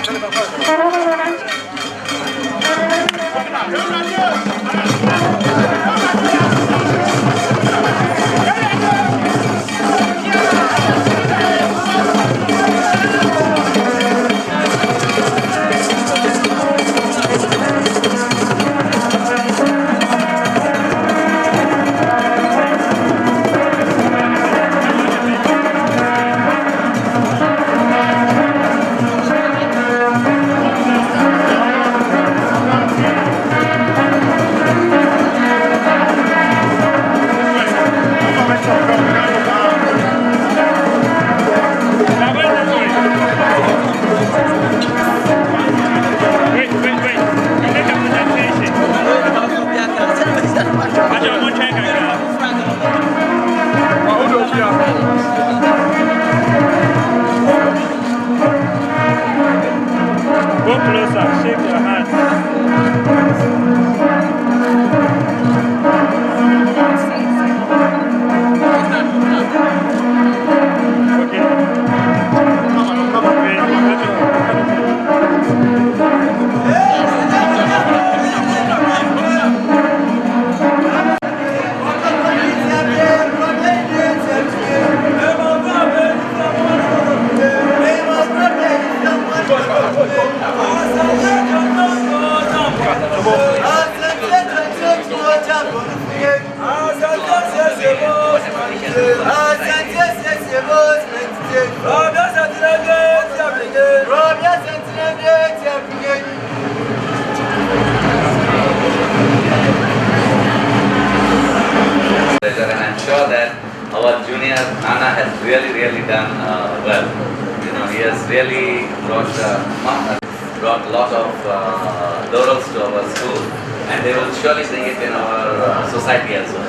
And I'm sure that our junior Nana has really done well. You know, he has really brought a lot of laurels to our school, and they will surely bring it in our society as well.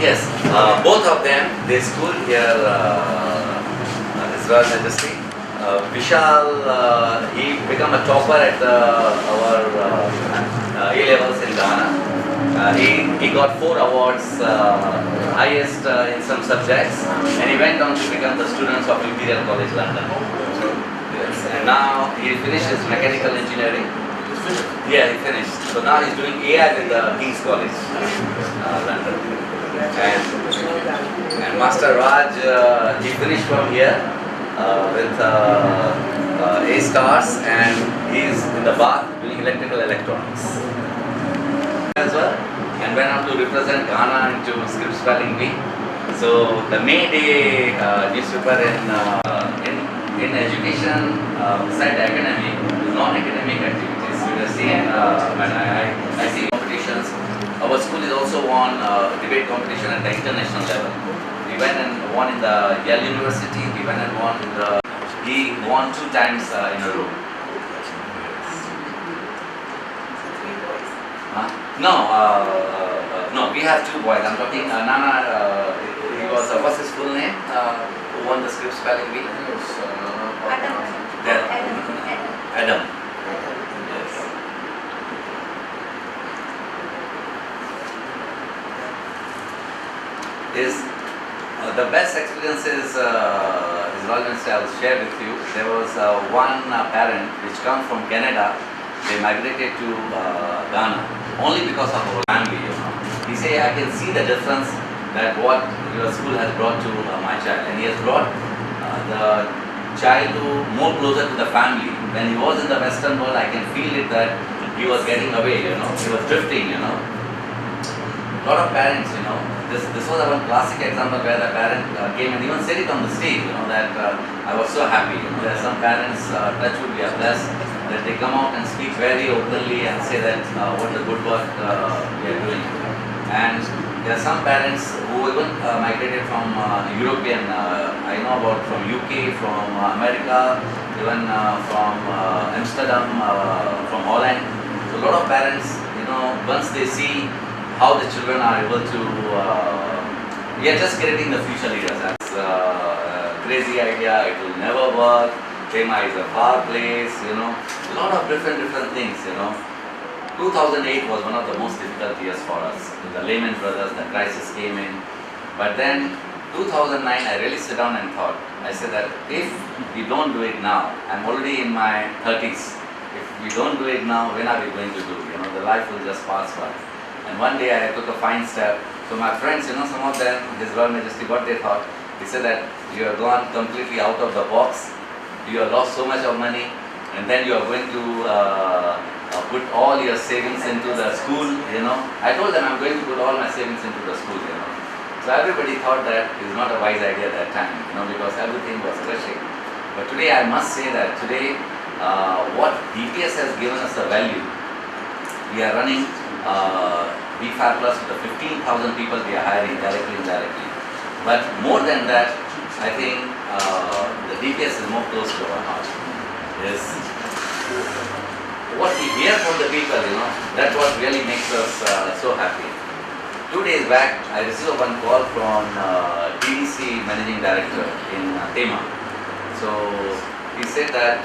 Yes, both of them, they schooled here, His Royal Majesty. Vishal, he became a topper at our A-levels in Ghana. He got 4 awards, highest in some subjects, and he went on to become the student of Imperial College London. Yes. And now he finished his mechanical engineering. Yeah, he finished. So now he's doing AI with the King's College, London. And Master Raj, he finished from here with A stars, and he's in the Bath doing electrical electronics as well, and went on to represent Ghana into script spelling bee. So the May Day newspaper in education, beside academic, non-academic activities. We have seen when I see competitions. Our school is also won debate competition at the international level. We went and won in the Yale University. We went and won in the. He won 2 times in a row. No, we have 2 boys. I'm talking Nana. He was what's his full name? Who won the script spelling bee? Adam. Is the best experiences His Royal Majesty I will share with you. There was one parent which come from Canada. They migrated to Ghana only because of our family. You know, he say I can see the difference that what your school has brought to my child, and he has brought the child to more closer to the family. When he was in the Western world, I can feel it that he was getting away. You know, he was drifting. You know, a lot of parents. You know. This was one classic example where the parent came and even said it on the stage, you know, that I was so happy. You know, there are some parents, touch wood, we are blessed, that they come out and speak very openly and say that what a good work we are doing. And there are some parents who even migrated from European, I know about from UK, from America, even from Amsterdam, from Holland. So a lot of parents, you know, once they see how the children are able to, we are just creating the future leaders. That's a crazy idea, it will never work. Tema is a far place, you know, a lot of different things, you know. 2008 was one of the most difficult years for us. The Lehman Brothers, the crisis came in. But then 2009, I really sit down and thought, I said that if we don't do it now, I'm already in my 30s. If we don't do it now, when are we going to do? You know, the life will just pass by. And one day I took a fine step. So my friends, you know, some of them, His Royal Majesty, what they thought, they said that you have gone completely out of the box, you have lost so much of money, and then you are going to put all your savings into the school, you know. I told them I'm going to put all my savings into the school, you know. So everybody thought that is not a wise idea at that time, you know, because everything was crushing. But today I must say that today what DPS has given us a value. We are running BFAR Plus with the 15,000 people we are hiring directly and indirectly. But more than that, I think the DPS is more close to our heart. Is what we hear from the people, you know, that's what really makes us so happy. 2 days back, I received one call from TDC Managing Director in Tema. So he said that,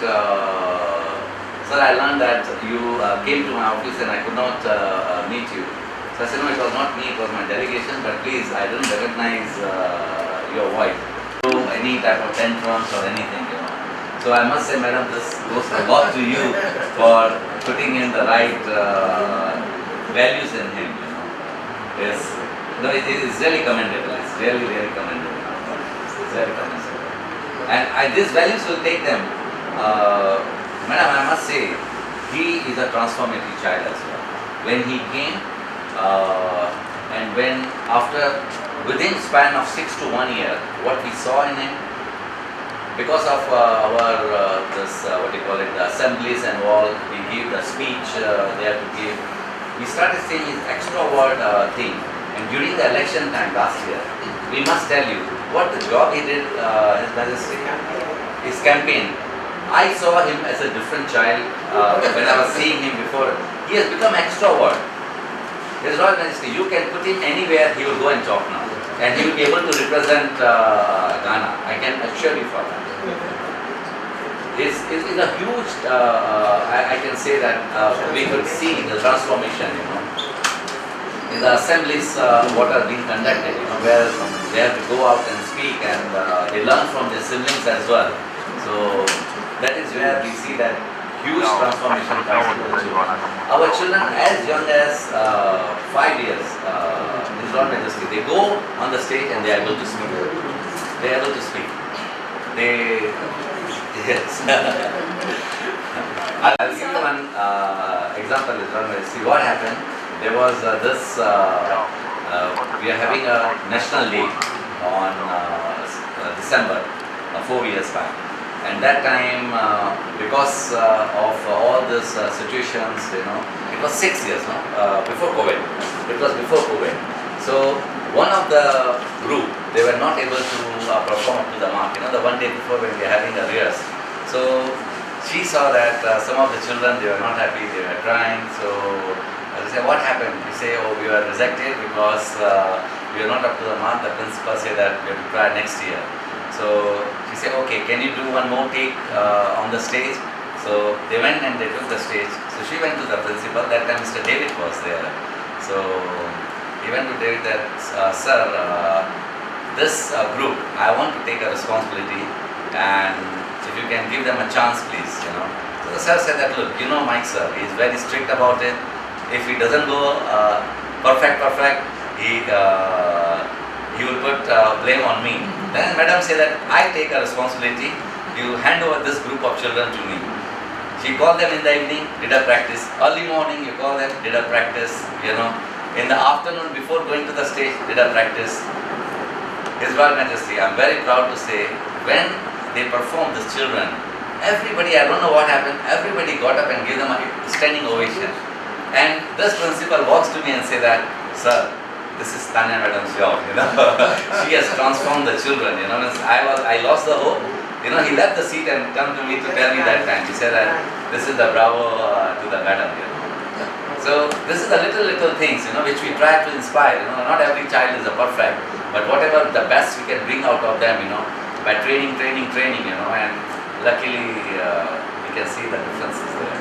sir, I learned that you came to my office and I could not meet you. So I said, no, it was not me, it was my delegation, but please, I didn't recognize your voice. So any type of tantrums or anything, you know. So I must say, madam, this goes a lot to you for putting in the right values in him, you know. Yes. No, it is really commendable. It's really commendable. It's very commendable. And these values will take them. Madam, I must say, he is a transformative child as well. When he came, and when after, within span of 6 to 1 year, what we saw in him, because of our what do you call it, the assemblies and all, we give the speech they have to give. We started seeing his extrovert thing. And during the election time last year, we must tell you what the job he did, His Majesty, his campaign. I saw him as a different child when I was seeing him before. He has become extrovert. His Royal Majesty, you can put him anywhere, he will go and talk now. And he will be able to represent Ghana. I can assure you for that. It's a huge, I can say that we could see the transformation, you know. In the assemblies, what are being conducted, you know, where they have to go out and speak and they learn from their siblings as well. So that is where we see that huge transformation comes to the children. Our children as young as 5 years, His Royal Majesty, they go on the stage and they are able to speak. They are able to speak. They, yes. I'll give you one example, His Royal Majesty. What happened? There was we are having a national day on December 4 years back. And that time, because of all these situations, you know, it was 6 years, no? Before COVID. It was before COVID. So one of the group, they were not able to perform up to the mark. You know, the one day before when we were having a rehearsal. So she saw that some of the children, they were not happy, they were crying. So I said, what happened? We say, oh, we were rejected because we are not up to the mark. The principal said that we have to try next year. So she said, okay, can you do one more take on the stage? So they went and they took the stage. So she went to the principal. That time Mr. David was there. So he went to David that, sir, this group, I want to take a responsibility, and if you can give them a chance, please, you know. So the sir said that, look, you know Mike sir, he is very strict about it. If he doesn't go perfect, he will put blame on me. Then madam said that I take a responsibility, you hand over this group of children to me. She called them in the evening, did a practice. Early morning you call them, did a practice, you know. In the afternoon before going to the stage, did a practice. His Royal Majesty, I am very proud to say, when they performed, these children, everybody, I don't know what happened, everybody got up and gave them a standing ovation. And this principal walks to me and say that, sir, this is Tanya madam's job, you know. She has transformed the children, you know. I lost the hope. You know, he left the seat and come to me to tell me that time. He said that this is the bravo to the madam, you know. So this is the little things, you know, which we try to inspire. You know, not every child is a perfect, but whatever the best we can bring out of them, you know, by training, you know, and luckily we can see the differences there.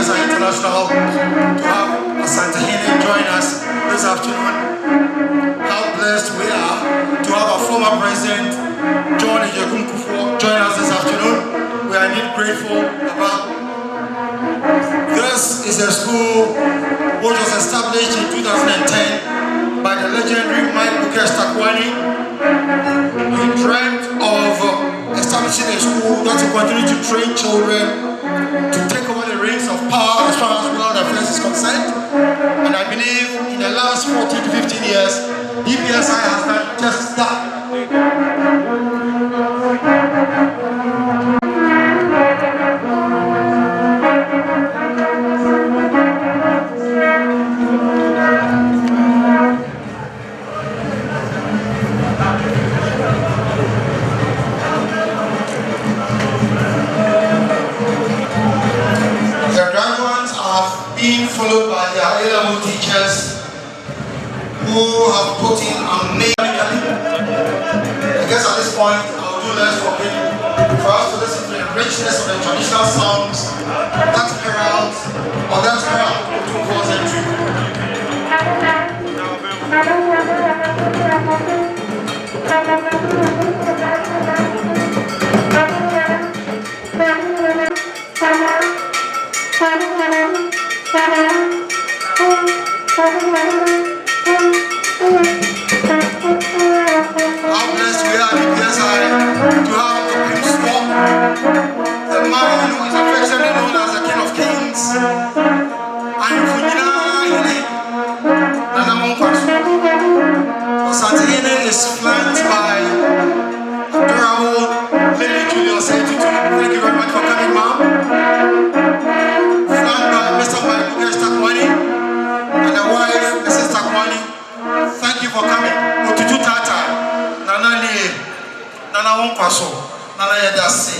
International to have Asantehene join us this afternoon. How blessed we are to have our former president, John Ejekumkufo, join us this afternoon. We are indeed grateful about. This is a school which was established in 2010 by the legendary Mike Bukesh Takwani. He dreamt of establishing a school that will continue to train children to take over the reins of power as far as world affairs is concerned. And I believe in the last 14 to 15 years, DPSI has done just that. Followed by their A-level teachers point, I'll do less for us to listen to the richness of the traditional songs that herald Tutu was entry. How blessed we are in PSI to have the principal, the man who is affectionately known as the King of Kings, Asantehene is flanked by adorable Lady Julia Osei Tutu. Thank you very much for coming, ma'am. Flanked by Mr. Multimedia and the wife, Mrs. Takwani. Thank you for coming. Otutu Tata, Nana Lie, Nana Wonkwaso, Nana Yedasi,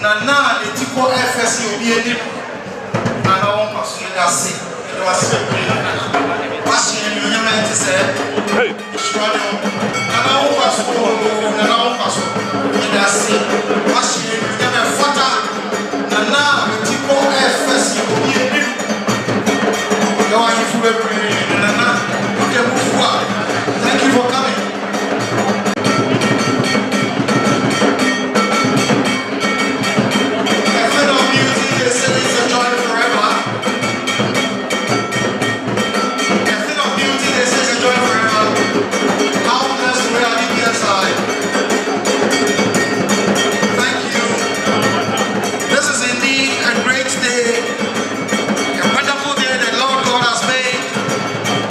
Nana Letiko FSC Obiedi, Nana Wonkwaso Yedasi. Passion you meant to say, Nana Wonkwaso, Yedasi, Passion you never fought, Nana Letiko FSC Obiedi. Thank you for coming. A friend of music, they say it's a joy forever. A friend of music, they say it's a joy forever. How blessed we are in PSI. Thank you. This is indeed a great day. A wonderful day that Lord God has made.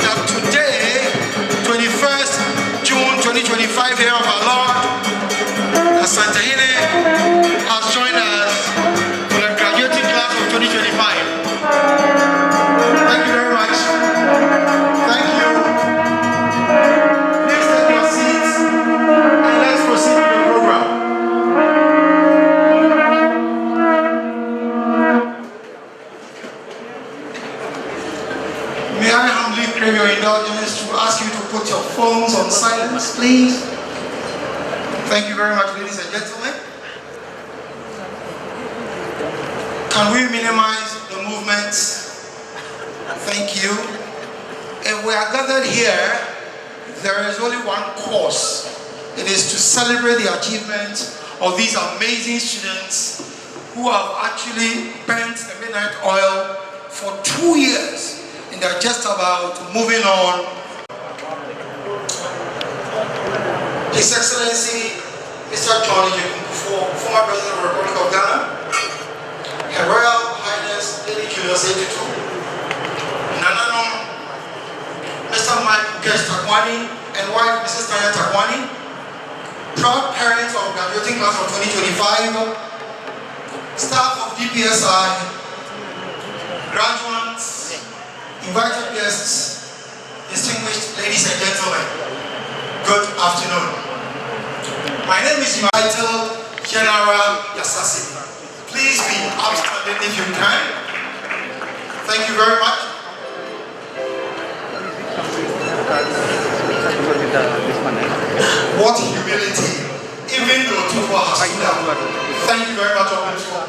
That today, 21st June 2025, year of our Lord, Asantehene has joined us for the graduating class of 2025. Thank you very much. Thank you. Please take your seats and let's proceed with the program. May I humbly crave your indulgence to ask you to put your phones on silence, please? Thank you very much, ladies and gentlemen. Can we minimize the movements? Thank you. If we are gathered here, there is only one cause. It is to celebrate the achievement of these amazing students who have actually burnt the midnight oil for 2 years. And they're just about moving on. His Excellency, Mr. John Ejekufo, former President of the Republic of Ghana, Her Royal Highness Lady Julia Osei Tutu, Nananom, Mr. Mike Takwani, and wife Mrs. Tanya Takwani, proud parents of graduating class of 2025, staff of DPSI, graduates, invited guests, distinguished ladies and gentlemen, good afternoon. My name is Vital General Yasasi. Please be upstanding if you can. Thank you very much. What humility, even though Tutu has stood up. Thank you very much, Openso.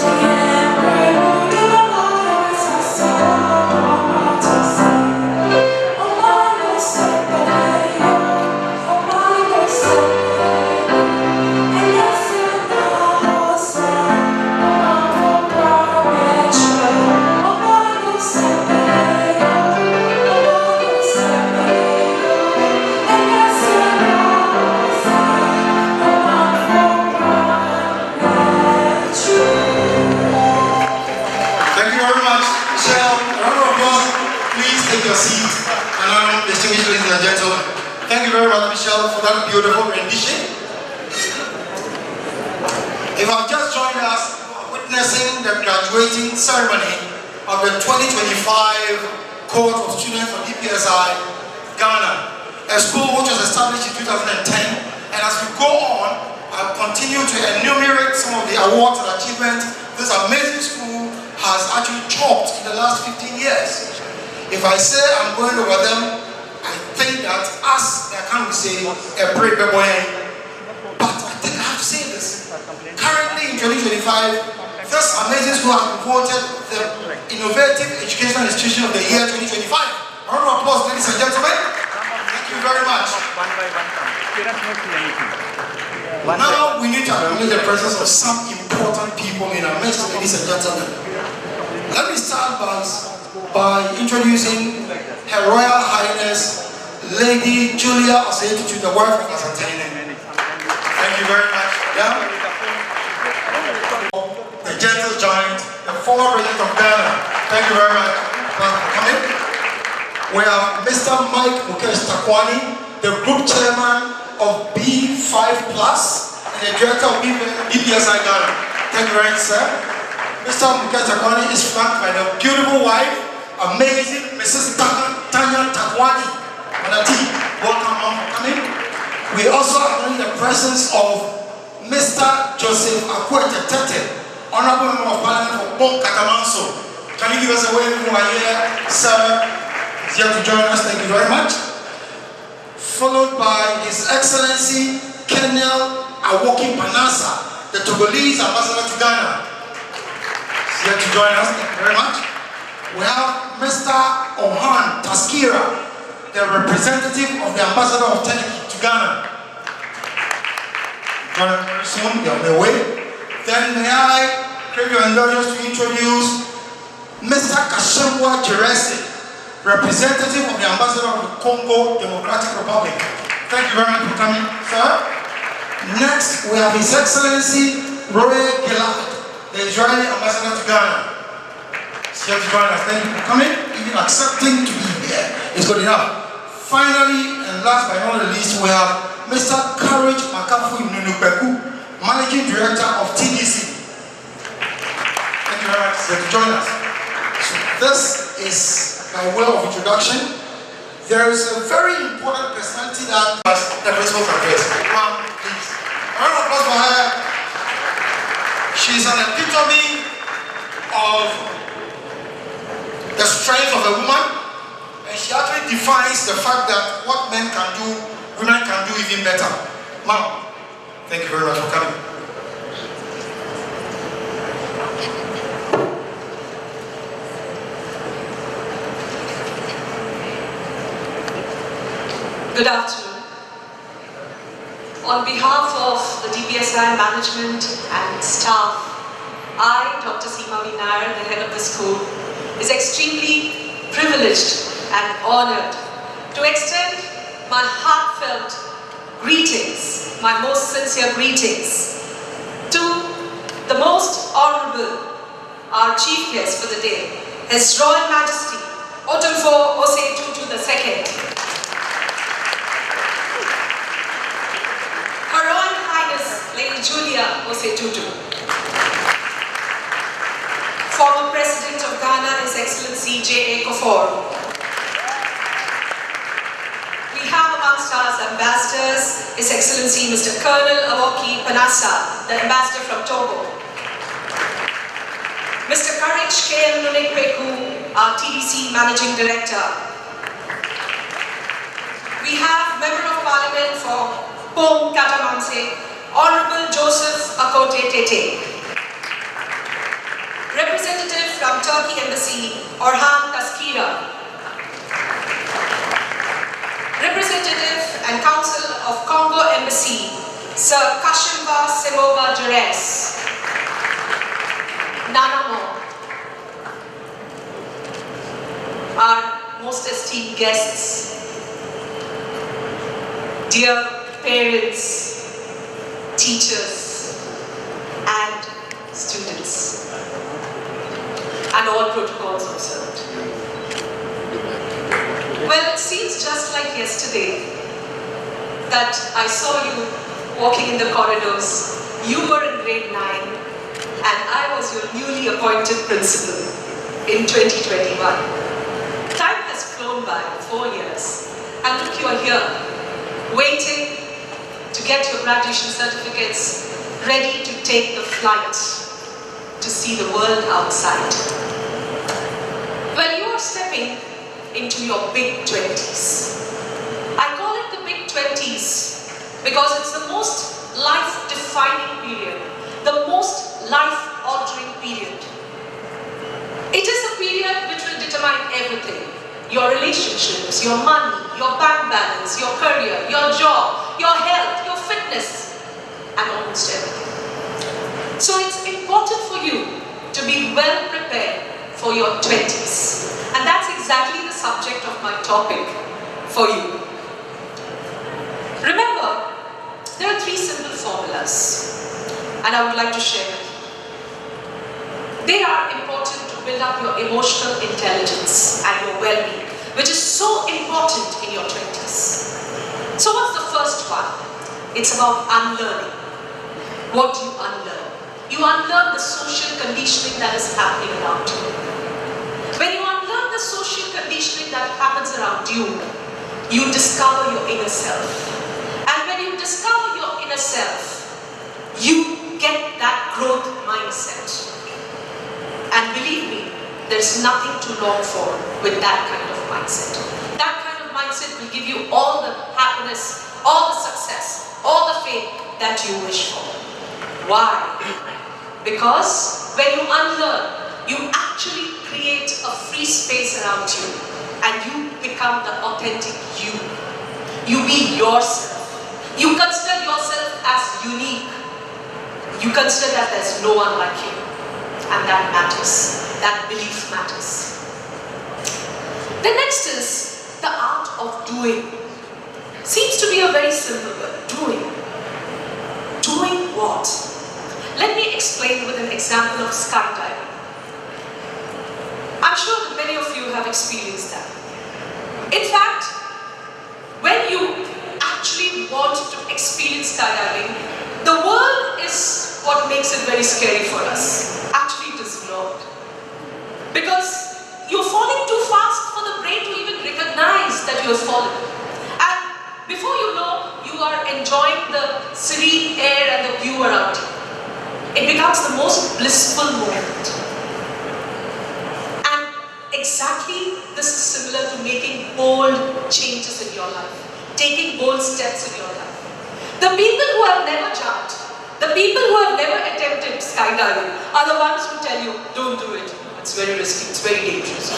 Yeah. Please take your seat and now, distinguished ladies and gentlemen. Thank you very much, Michelle, for that beautiful rendition. If I've just joined us, witnessing the graduating ceremony of the 2025 cohort of students from DPSI, Ghana, a school which was established in 2010. And as we go on, I'll continue to enumerate some of the awards and achievements this amazing school has actually chopped in the last 15 years. If I say I'm going over them, I think that I can't say a brave boy, but I think I have to say this. Currently in 2025, this amazing school has been voted the Innovative Educational Institution of the Year 2025. A round of applause, ladies and gentlemen. Thank you very much. Now we need to acknowledge the presence of some important people in our midst, ladies and gentlemen. Let me start by introducing Her Royal Highness Lady Julia Osei Tutu, the wife of Asantehene. Thank you very much. Yeah? The gentle giant, the former president of Ghana. Thank you very much for coming. We have Mr. Mike Mukesh Takwani, the group chairman of B5 Plus and the director of DPSI Ghana. Thank you very much, sir. Mr. Mukesh Takwani is flanked by the beautiful wife, amazing Mrs. Tanya Takwani. Welcome on for coming. We also acknowledge the presence of Mr. Joseph Akwete Tete, Honorable Member of Parliament for Bon Katamanso. Can you give us a wave who are here, sir? He's here to join us. Thank you very much. Followed by His Excellency Kenel Awoki Panasa, the Togolese ambassador to Ghana. He's here to join us. Thank you very much. We have Mr. Ohan Taskira, the representative of the ambassador of Turkey to Ghana. Join us very soon. They're on their way. Then may I crave your indulgence to introduce Mr. Kashemwa Jeresi, representative of the ambassador of the Congo Democratic Republic. Thank you very much for coming, sir. Next, we have His Excellency Roy Gilad, the Israeli ambassador to Ghana. He's here to join us. Thank you for coming. Even accepting to be here is good enough. Finally, and last but not least, we have Mr. Courage Makafu Nunubeku, Managing Director of TDC. Thank you very much for joining us. So this is by way of introduction. There is a very important personality that the principal address. Ma'am, please. A round of applause for her. She's an epitome of the strength of a woman, and she actually defines the fact that what men can do, women can do even better. Ma'am, thank you very much for coming. Good afternoon. On behalf of the DPSI management and staff, I, Dr. Seema Nair, the head of the school, is extremely privileged and honored to extend my heartfelt greetings, my most sincere greetings, to the most honorable, our chief guest for the day, His Royal Majesty Otumfuo Osei Tutu II. Her Royal Highness Lady Julia Osei Tutu, former President of Ghana, His Excellency J.A. Kufuor. We have amongst us ambassadors, His Excellency Mr. Colonel Awoki Panasa, the ambassador from Togo. Mr. Courage K.M. Nunikbeku, our TDC Managing Director. We have Member of Parliament for Pong Katamanse, Honorable Joseph Akote Tete. Representative from Turkey Embassy, Orhan Taskira. Representative and Council of Congo Embassy, Sir Kashimba Semova Jerez. None more. Our most esteemed guests, dear parents, teachers, and students, and all protocols observed. just like yesterday that I saw you walking in the corridors. You were in grade 9 and I was your newly appointed principal in 2021. Time has flown by, 4 years. And look, you are here, waiting to get your graduation certificates, ready to take the flight to see the world outside. Well, you are stepping into your big 20s. I call it the big 20s because it's the most life-defining period, the most life-altering period. It is a period which will determine everything. Your relationships, your money, your bank balance, your career, your job, your health, your fitness, and almost everything. So it's important for you to be well prepared for your 20s. And that's exactly the subject of my topic for you. Remember, there are 3 simple formulas, and I would like to share with you. They are important to build up your emotional intelligence and your well-being, which is so important in your 20s. So what's the first one? It's about unlearning. What do you unlearn? You unlearn the social conditioning that is happening around you. When you unlearn the social conditioning that happens around you, you discover your inner self. And when you discover your inner self, you get that growth mindset. And believe me, there's nothing to long for with that kind of mindset. That kind of mindset will give you all the happiness, all the success, all the fame that you wish for. Why? Because when you unlearn, you actually create a free space around you and you become the authentic you. You be yourself. You consider yourself as unique. You consider that there's no one like you. And that matters. That belief matters. The next is the art of doing. Seems to be a very simple word. Doing. Doing what? Let me explain with an example of skydiving. I'm sure that many of you have experienced that. In fact, when you actually want to experience skydiving, the world is what makes it very scary for us. Actually, it is not. Because you're falling too fast for the brain to even recognize that you have fallen. And before you know, you are enjoying the serene air and the view around you. It becomes the most blissful moment. And exactly this is similar to making bold changes in your life, taking bold steps in your life. The people who have never jumped, the people who have never attempted skydiving are the ones who tell you, don't do it. It's very risky, it's very dangerous.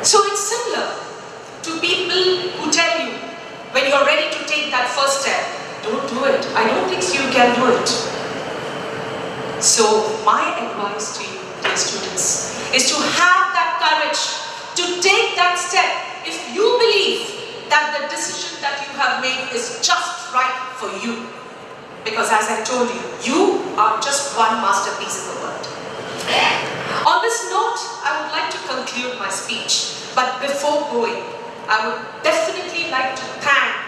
So it's similar to people who tell you, when you're ready to take that first step, don't do it. I don't think you can do it. So my advice to you, dear students, is to have that courage to take that step if you believe that the decision that you have made is just right for you. Because as I told you, you are just one masterpiece in the world. On this note, I would like to conclude my speech. But before going, I would definitely like to thank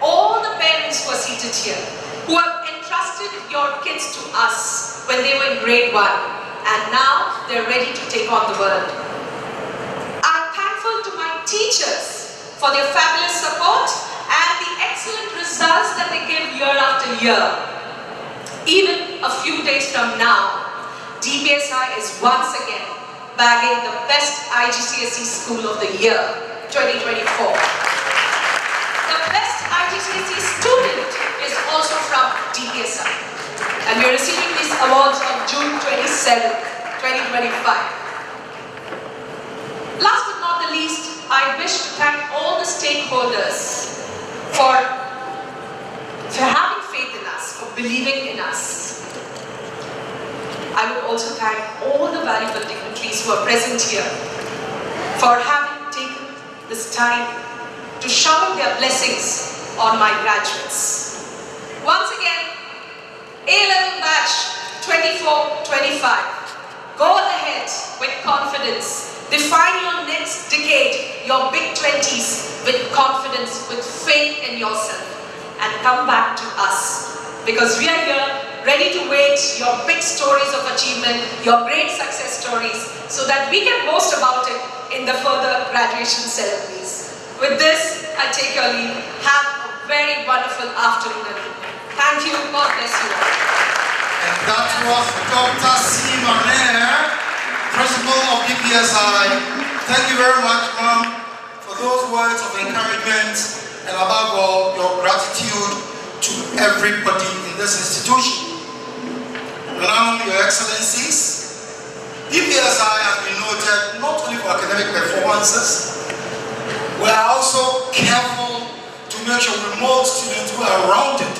all the parents who are seated here, who have entrusted your kids to us when they were in grade 1, and now they're ready to take on the world. I'm thankful to my teachers for their fabulous support and the excellent results that they give year after year. Even a few days from now, DPSI is once again bagging the best IGCSE School of the Year, 2024. The best IGCSE student is also from DPSI. And we are receiving these awards on June 27th, 2025. Last but not the least, I wish to thank all the stakeholders for having faith in us, for believing in us. I would also thank all the valuable dignitaries who are present here for having taken this time to shower their blessings on my graduates. Once again, A-level batch 24-25. Go ahead with confidence. Define your next decade, your big 20s, with confidence, with faith in yourself, and come back to us. Because we are here, ready to wait your big stories of achievement, your great success stories, so that we can boast about it in the further graduation ceremonies. With this, I take your leave. Have a very wonderful afternoon, everyone. Thank you. God bless you all. And that was Dr. Simone, Principal of DPSI. Thank you very much, ma'am, for those words of encouragement and above all, your gratitude to everybody in this institution. Now, Your Excellencies, DPSI has been noted not only for academic performances, we are also careful to make sure we mold students who are rounded.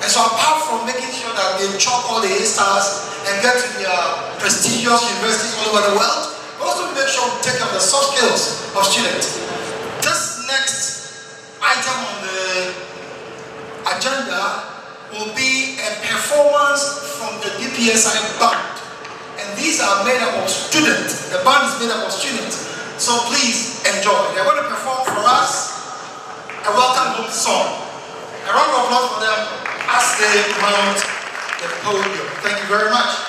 And so apart from making sure that they chalk all the A stars and get to their prestigious universities all over the world, we also make sure we take care of the soft skills of students. This next item on the agenda will be a performance from the DPSI band. And these are made up of students. The band is made up of students. So please enjoy. They're going to perform for us a welcome home song. A round of applause for them as they mount the podium. Thank you very much.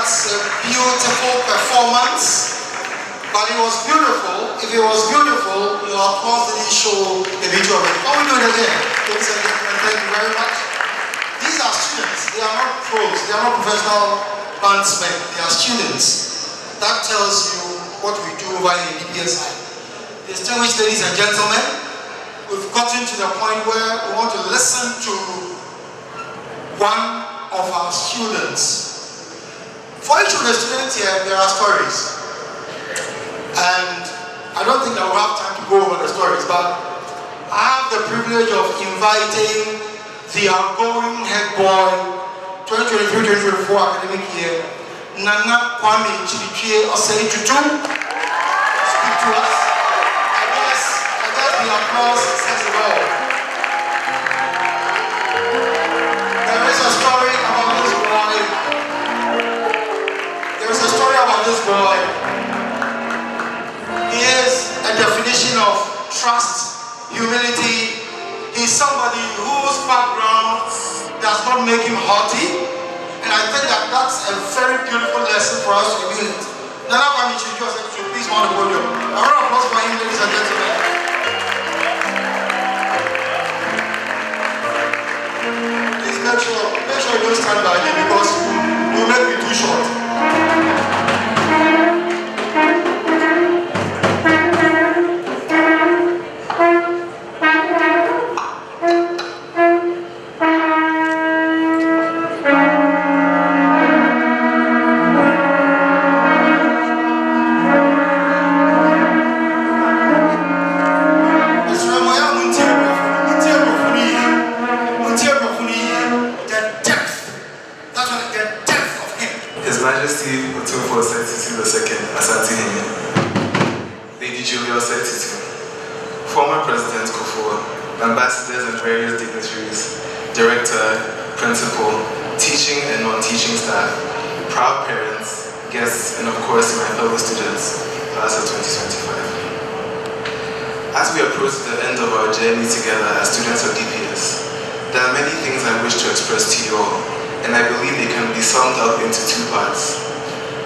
That's a beautiful performance. But it was beautiful. If it was beautiful, your applause didn't show the beauty of it. Can we do it again? Ladies and gentlemen, thank you very much. These are students. They are not pros. They are not professional bandsmen. They are students. That tells you what we do over in DPSI. Distinguished ladies and gentlemen, we've gotten to the point where we want to listen to one of our students. For each of the students here, there are stories. And I don't think I will have time to go over the stories, but I have the privilege of inviting the outgoing head boy 2023-2024 academic year, Nana Julia Osei Tutu, speak to us. I guess the applause says it all. There is a story about this boy. There is a story about this boy. He is a definition of trust, humility. He's somebody whose background does not make him haughty. And I think that that's a very beautiful lesson for us to emulate. Nana Kwame Julia Osei Tutu, please mount the podium. A round of applause for him, ladies and gentlemen. Please make sure you don't stand by me because we'll make me too short. His Majesty Asantehene, Lady Julia Osei Tutu, former President Kufuor, ambassadors and various dignitaries, director, principal, teaching and non-teaching staff, proud parents, guests, and of course my fellow students, class of 2025. As we approach the end of our journey together as students of DPS, there are many things I wish to express to you all, and I believe they can be summed up into two parts: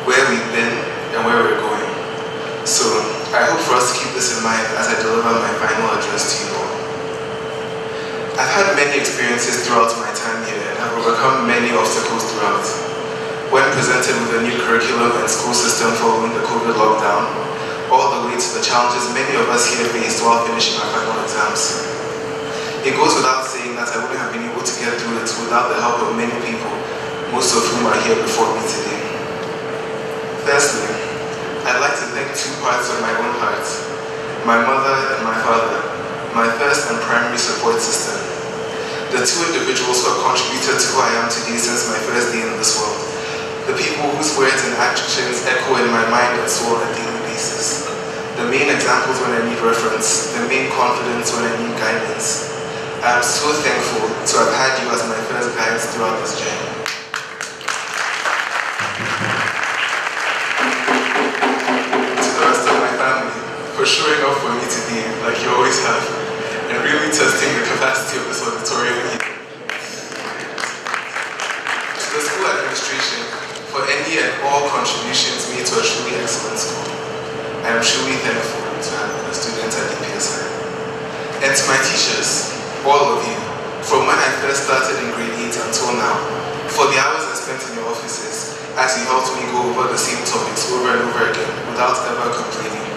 where we've been and where we're going. So I hope for us to keep this in mind as I deliver my final address to you all. I've had many experiences throughout my time here and have overcome many obstacles throughout. When presented with a new curriculum and school system following the COVID lockdown, all the way to the challenges many of us here faced while finishing our final exams. It goes without saying that I wouldn't have been able to get through it without the help of many people, most of whom are here before me today. Firstly, I'd like to thank two parts of my own heart: my mother and my father, my first and primary support system. The two individuals who have contributed to who I am today since my first day in this world. The people whose words and actions echo in my mind and soul on a daily basis. The main examples when I need reference, the main confidence when I need guidance. I am so thankful to have had you as my first guides throughout this journey. To the rest of my family, for showing up for me today like you always have, and really testing the capacity of this auditorium here. To the school administration, for any and all contributions made to a truly excellent school. I am truly thankful to have been a student at DPSI. And to my teachers, all of you, from when I first started in grade 8 until now, for the hours I spent in your offices as you helped me go over the same topics over and over again without ever complaining,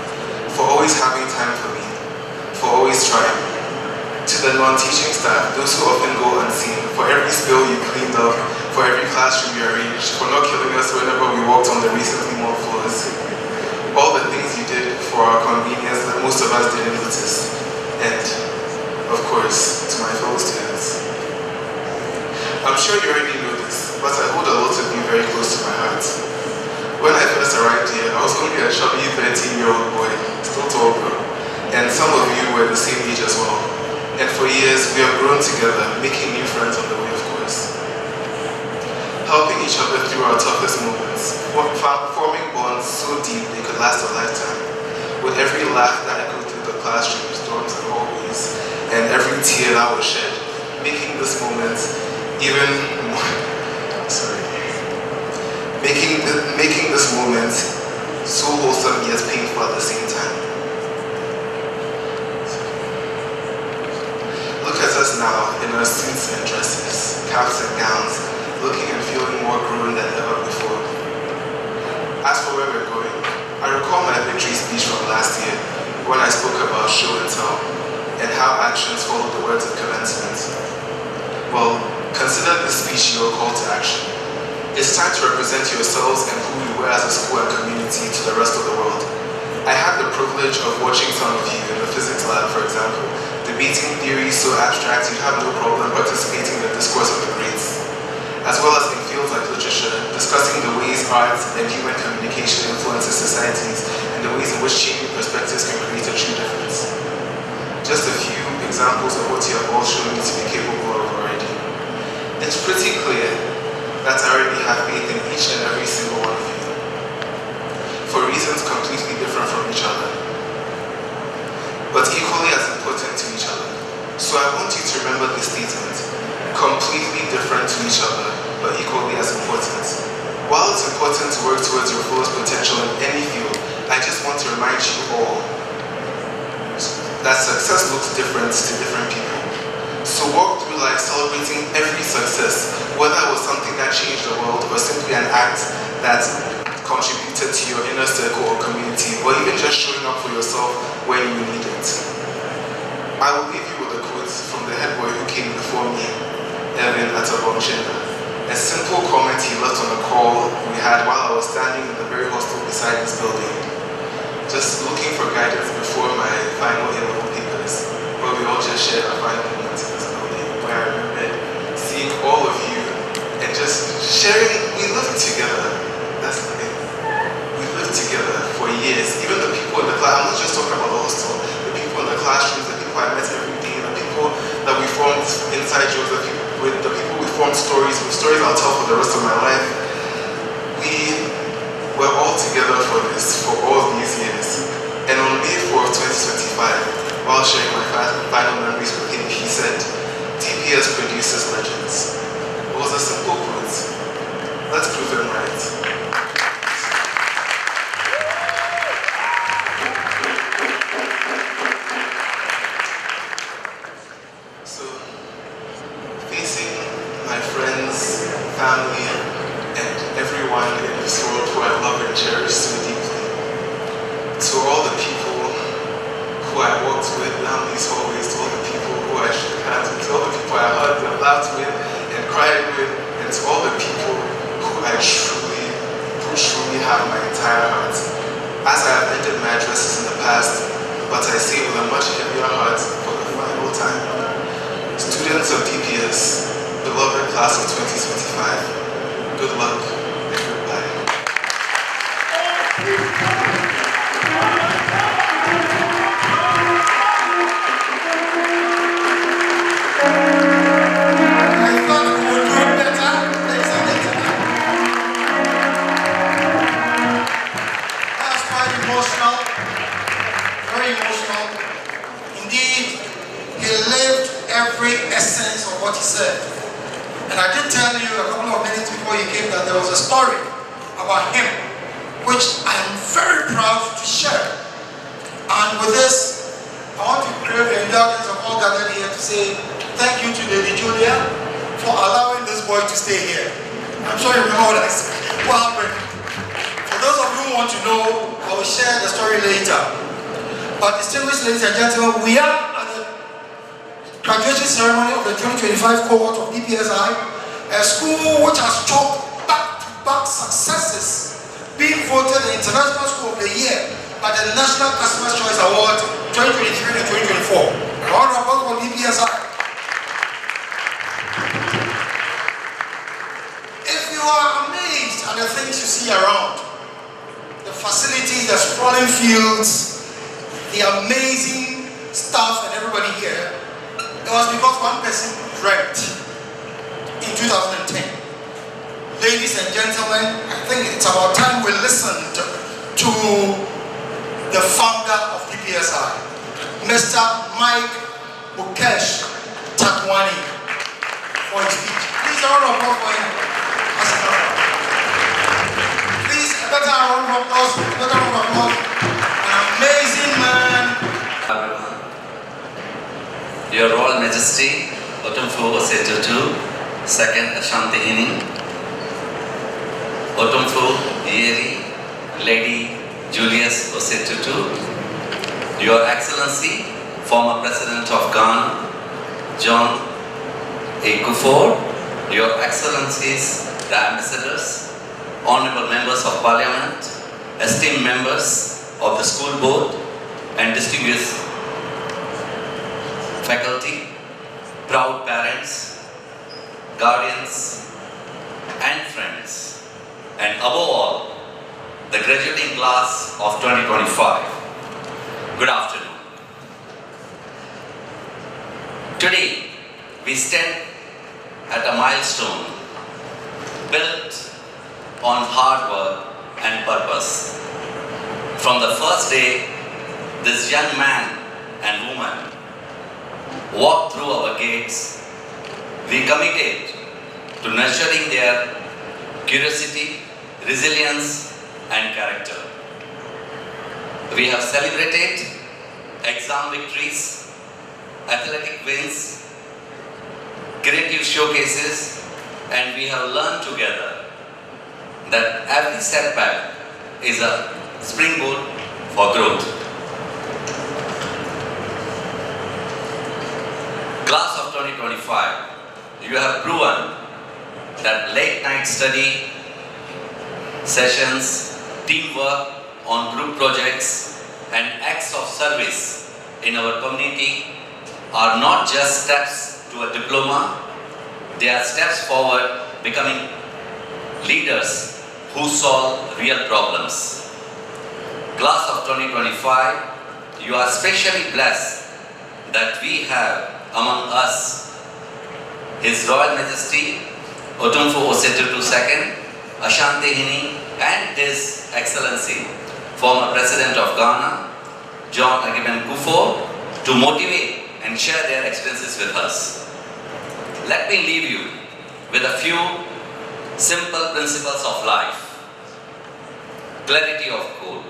for always having time for me, for always trying. To the non-teaching staff, those who often go unseen, for every spill you cleaned up, for every classroom you arranged, for not killing us whenever we walked on the recently mopped floors. All the things you did for our convenience that most of us didn't notice. And of course, to my fellow students. I'm sure you already know this, but I hold a lot of you very close to my heart. When I first arrived here, I was only a chubby 13-year-old boy, still tall bro, and some of you were the same age as well. And for years, we have grown together, making new friends on the way, of course. Helping each other through our toughest moments, forming bonds so deep they could last a lifetime. With every laugh that echoed through the classrooms, dorms, and hallways, and every tear that was shed, making this moment even more, making making this moment so wholesome yet painful at the same time. Look at us now in our suits and dresses, caps and gowns, looking and feeling more grown than ever before. As for where we're going, I recall my victory speech from last year when I spoke about show and tell and how actions follow the words of commencement. Well, consider this speech your call to action. It's time to represent yourselves and who you were as a school and community to the rest of the world. I had the privilege of watching some of you in the physics lab, for example, debating theories so abstract you'd have no problem participating in the discourse of the greats, as well as in fields like literature, discussing the ways art and human communication influences societies and the ways in which changing perspectives can create a true difference. Just a few examples of what you have all shown me to be capable of already. It's pretty clear that I already have faith in each and every single one of you, for reasons completely different from each other, but equally as important to each other. So I want you to remember this statement: completely different to each other, but equally as important. While it's important to work towards your fullest potential in any field, I just want to remind you all that success looks different to different people. So walk through life celebrating every success, whether it was something that changed the world or simply an act that contributed to your inner circle or community, or even just showing up for yourself when you need it. I will leave you with a quote from the head boy who came before me, Evan Atabomchenga. A simple comment he left on a call we had while I was standing in the very hostel beside this building, just looking for guidance before my final A-level papers, where we all just shared our final moments in this building, where I remembered seeing all of you and just sharing. We lived together. That's the thing. We lived together for years. Even the people in the class, I'm not just talking about the hostel, the people in the classrooms, the people I met every day, the people that we formed inside jokes, the people we formed stories with, stories I'll tell for the rest of my life. We were all together for this, for all these years. And on May 4th, 2025, while sharing my final memories with him, he said, "DPS produces legends." It was a simple quote. Let's prove him right. So, facing my friends, family, and everyone in this world who I love and cherish so deeply, to all the people who I walked with down these hallways, to all the people who I shook hands with, to all the people I hugged and laughed with and cried with, and to all the people who truly have my entire heart. As I have ended my addresses in the past, but I say with a much heavier heart for the final time, students of DPS, beloved class of 2025, good luck and goodbye. I thought we would do it better, ladies and gentlemen. That's quite emotional, very emotional. Indeed, he lived every essence of what he said. And I did tell you a couple of minutes before you came that there was a story about him, which I am very proud to share. And with this, I want to crave the indulgence of all gathered here to say thank you to Lady Julia for allowing this boy to stay here. I'm sure you remember what I said. What happened? For those of you who want to know, I will share the story later. But distinguished ladies and gentlemen, we are at the graduation ceremony of the 2025 cohort of DPSI, a school which has chalked back-to-back successes, being voted the International School of the Year by the National Customer's Choice Award 2023 and 2024. A round of applause for DPSI. If you are amazed at the things you see around, the facilities, the sprawling fields, the amazing staff and everybody here, it was because one person dreamt in 2010. Ladies and gentlemen, I think it's about time we listened to the founder of DPSI, Mr. Mike Mukesh Takwani, for his speech. Please, a round of applause for him. Please applause. Another round of applause. An amazing man. Your Royal Majesty, Otumfu Osei Tutu, Second Asantehene, Otumfu Yeri, Lady Julia Osei Tutu, Your Excellency, former President of Ghana, John A. Kufuor, Your Excellencies, the Ambassadors, Honorable Members of Parliament, esteemed members of the School Board, and distinguished faculty, proud parents, guardians, and friends, and above all, the graduating class of 2025. Good afternoon. Today, we stand at a milestone built on hard work and purpose. From the first day, this young man and woman walked through our gates. We committed to nurturing their curiosity, resilience, and character. We have celebrated exam victories, athletic wins, creative showcases, and we have learned together that every setback is a springboard for growth. Class of 2025, you have proven that late night study sessions, teamwork on group projects, and acts of service in our community are not just steps to a diploma, they are steps forward becoming leaders who solve real problems. Class of 2025, you are specially blessed that we have among us His Royal Majesty Otumfu Osei Tutu II, Asantehene, and His Excellency, former President of Ghana, John A. Kufuor, to motivate and share their experiences with us. Let me leave you with a few simple principles of life. Clarity of goal.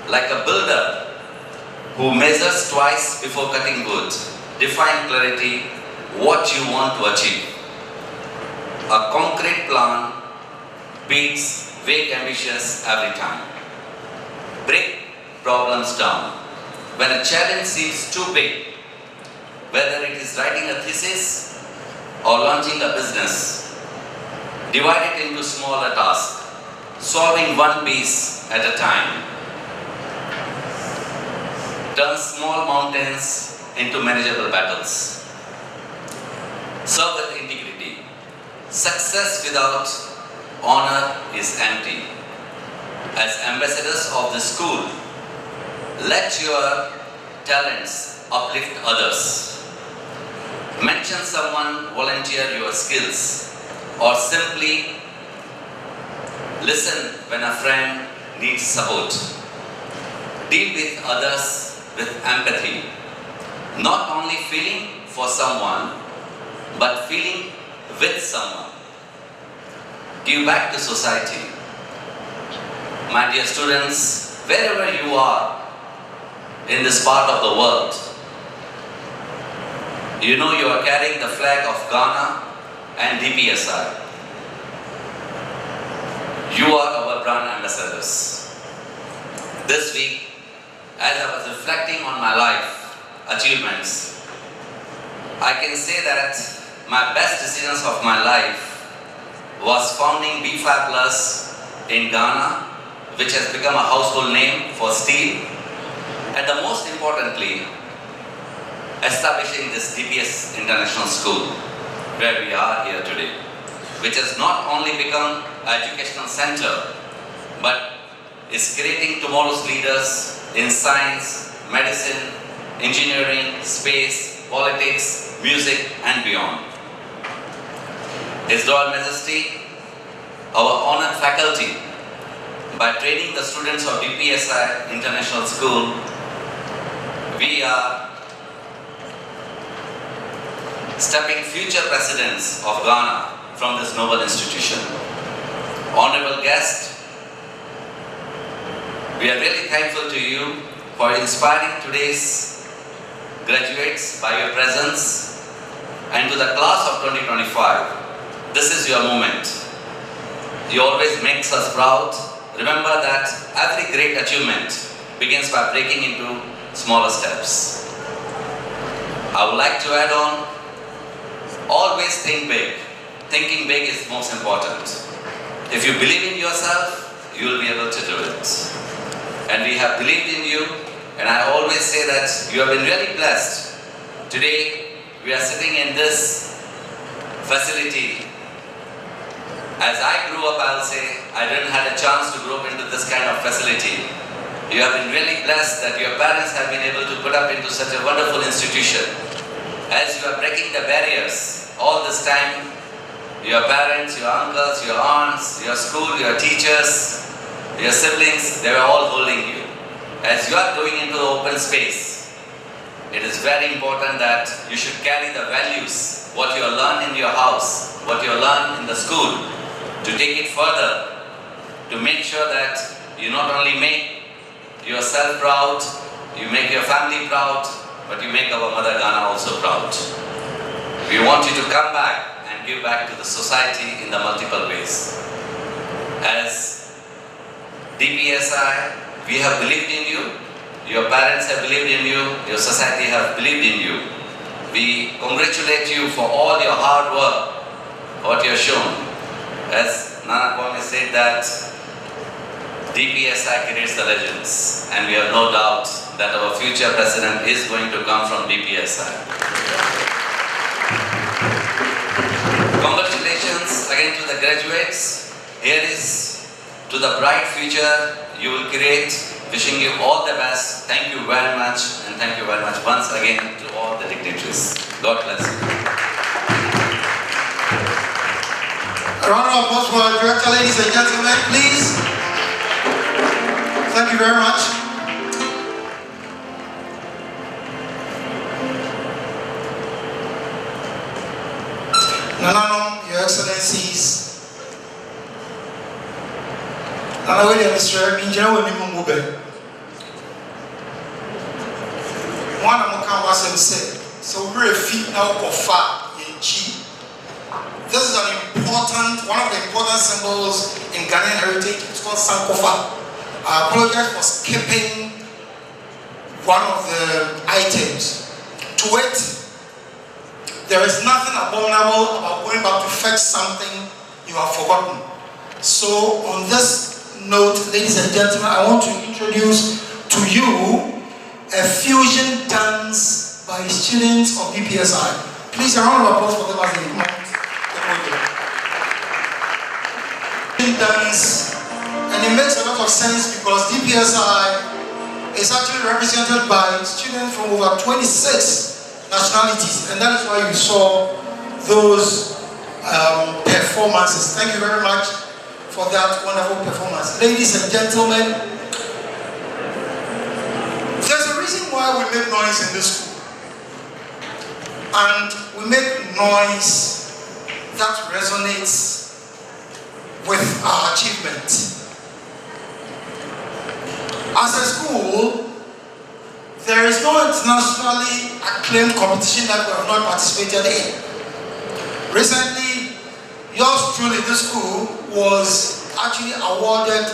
Like a builder who measures twice before cutting wood, define clarity what you want to achieve. A concrete plan beats vague ambitions every time. Break problems down. When a challenge seems too big, whether it is writing a thesis or launching a business, divide it into smaller tasks, solving one piece at a time. Turn small mountains into manageable battles. Serve with integrity. Success without honor is empty. As ambassadors of the school, let your talents uplift others. Mention someone, volunteer your skills, or simply listen when a friend needs support. Deal with others with empathy, not only feeling for someone, but feeling with someone. Give back to society. My dear students, wherever you are in this part of the world, you know you are carrying the flag of Ghana and DPSI. You are our brand ambassadors. This week, as I was reflecting on my life achievements, I can say that my best decisions of my life was founding B5 Plus in Ghana, which has become a household name for steel, and the most importantly, establishing this DPS International School, where we are here today, which has not only become an educational center, but is creating tomorrow's leaders in science, medicine, engineering, space, politics, music, and beyond. His Royal Majesty, our honored faculty, by training the students of DPSI International School, we are stepping future presidents of Ghana from this noble institution. Honorable guest, We are really thankful to you for inspiring today's graduates by your presence, and to the class of 2025. This is your moment. You always makes us proud. Remember that every great achievement begins by breaking into smaller steps. I would like to add on, always think big. Thinking big is most important. If you believe in yourself, you will be able to do it. And we have believed in you, and I always say that you have been really blessed. Today, we are sitting in this facility. As I grew up, I'll say, I didn't have a chance to grow up into this kind of facility. You have been really blessed that your parents have been able to put up into such a wonderful institution. As you are breaking the barriers, all this time, your parents, your uncles, your aunts, your school, your teachers, your siblings, they were all holding you. As you are going into the open space, it is very important that you should carry the values, what you learn in your house, what you learn in the school, to take it further, to make sure that you not only make yourself proud, you make your family proud, but you make our mother Ghana also proud. We want you to come back and give back to the society in the multiple ways. As DPSI, we have believed in you, your parents have believed in you, your society has believed in you. We congratulate you for all your hard work, what you have shown. As Nana Kwame said that DPSI creates the legends, and we have no doubt that our future president is going to come from DPSI. Congratulations again to the graduates. Here is to the bright future you will create. Wishing you all the best. Thank you very much, and thank you very much once again to all the dignitaries. God bless you. A round of applause for our director, ladies and gentlemen, please. Thank you very much. Nananom, Your Excellencies. Nana William Mr. Minjana Wimumube. One of them was said, so we're a feet now of far in Chi. This is one of the important symbols in Ghanaian heritage. It's called Sankofa. I apologize for skipping one of the items. To it, there is nothing abominable about going back to fetch something you have forgotten. So on this note, ladies and gentlemen, I want to introduce to you a fusion dance by students of DPSI. Please, a round of applause for them as they come out. Dance, and it makes a lot of sense because DPSI is actually represented by students from over 26 nationalities, and that is why you saw those performances. Thank you very much for that wonderful performance. Ladies and gentlemen, there's a reason why we make noise in this school, and we make noise that resonates with our achievement. As a school, there is no internationally acclaimed competition that we have not participated in. Recently, yours truly, this school was actually awarded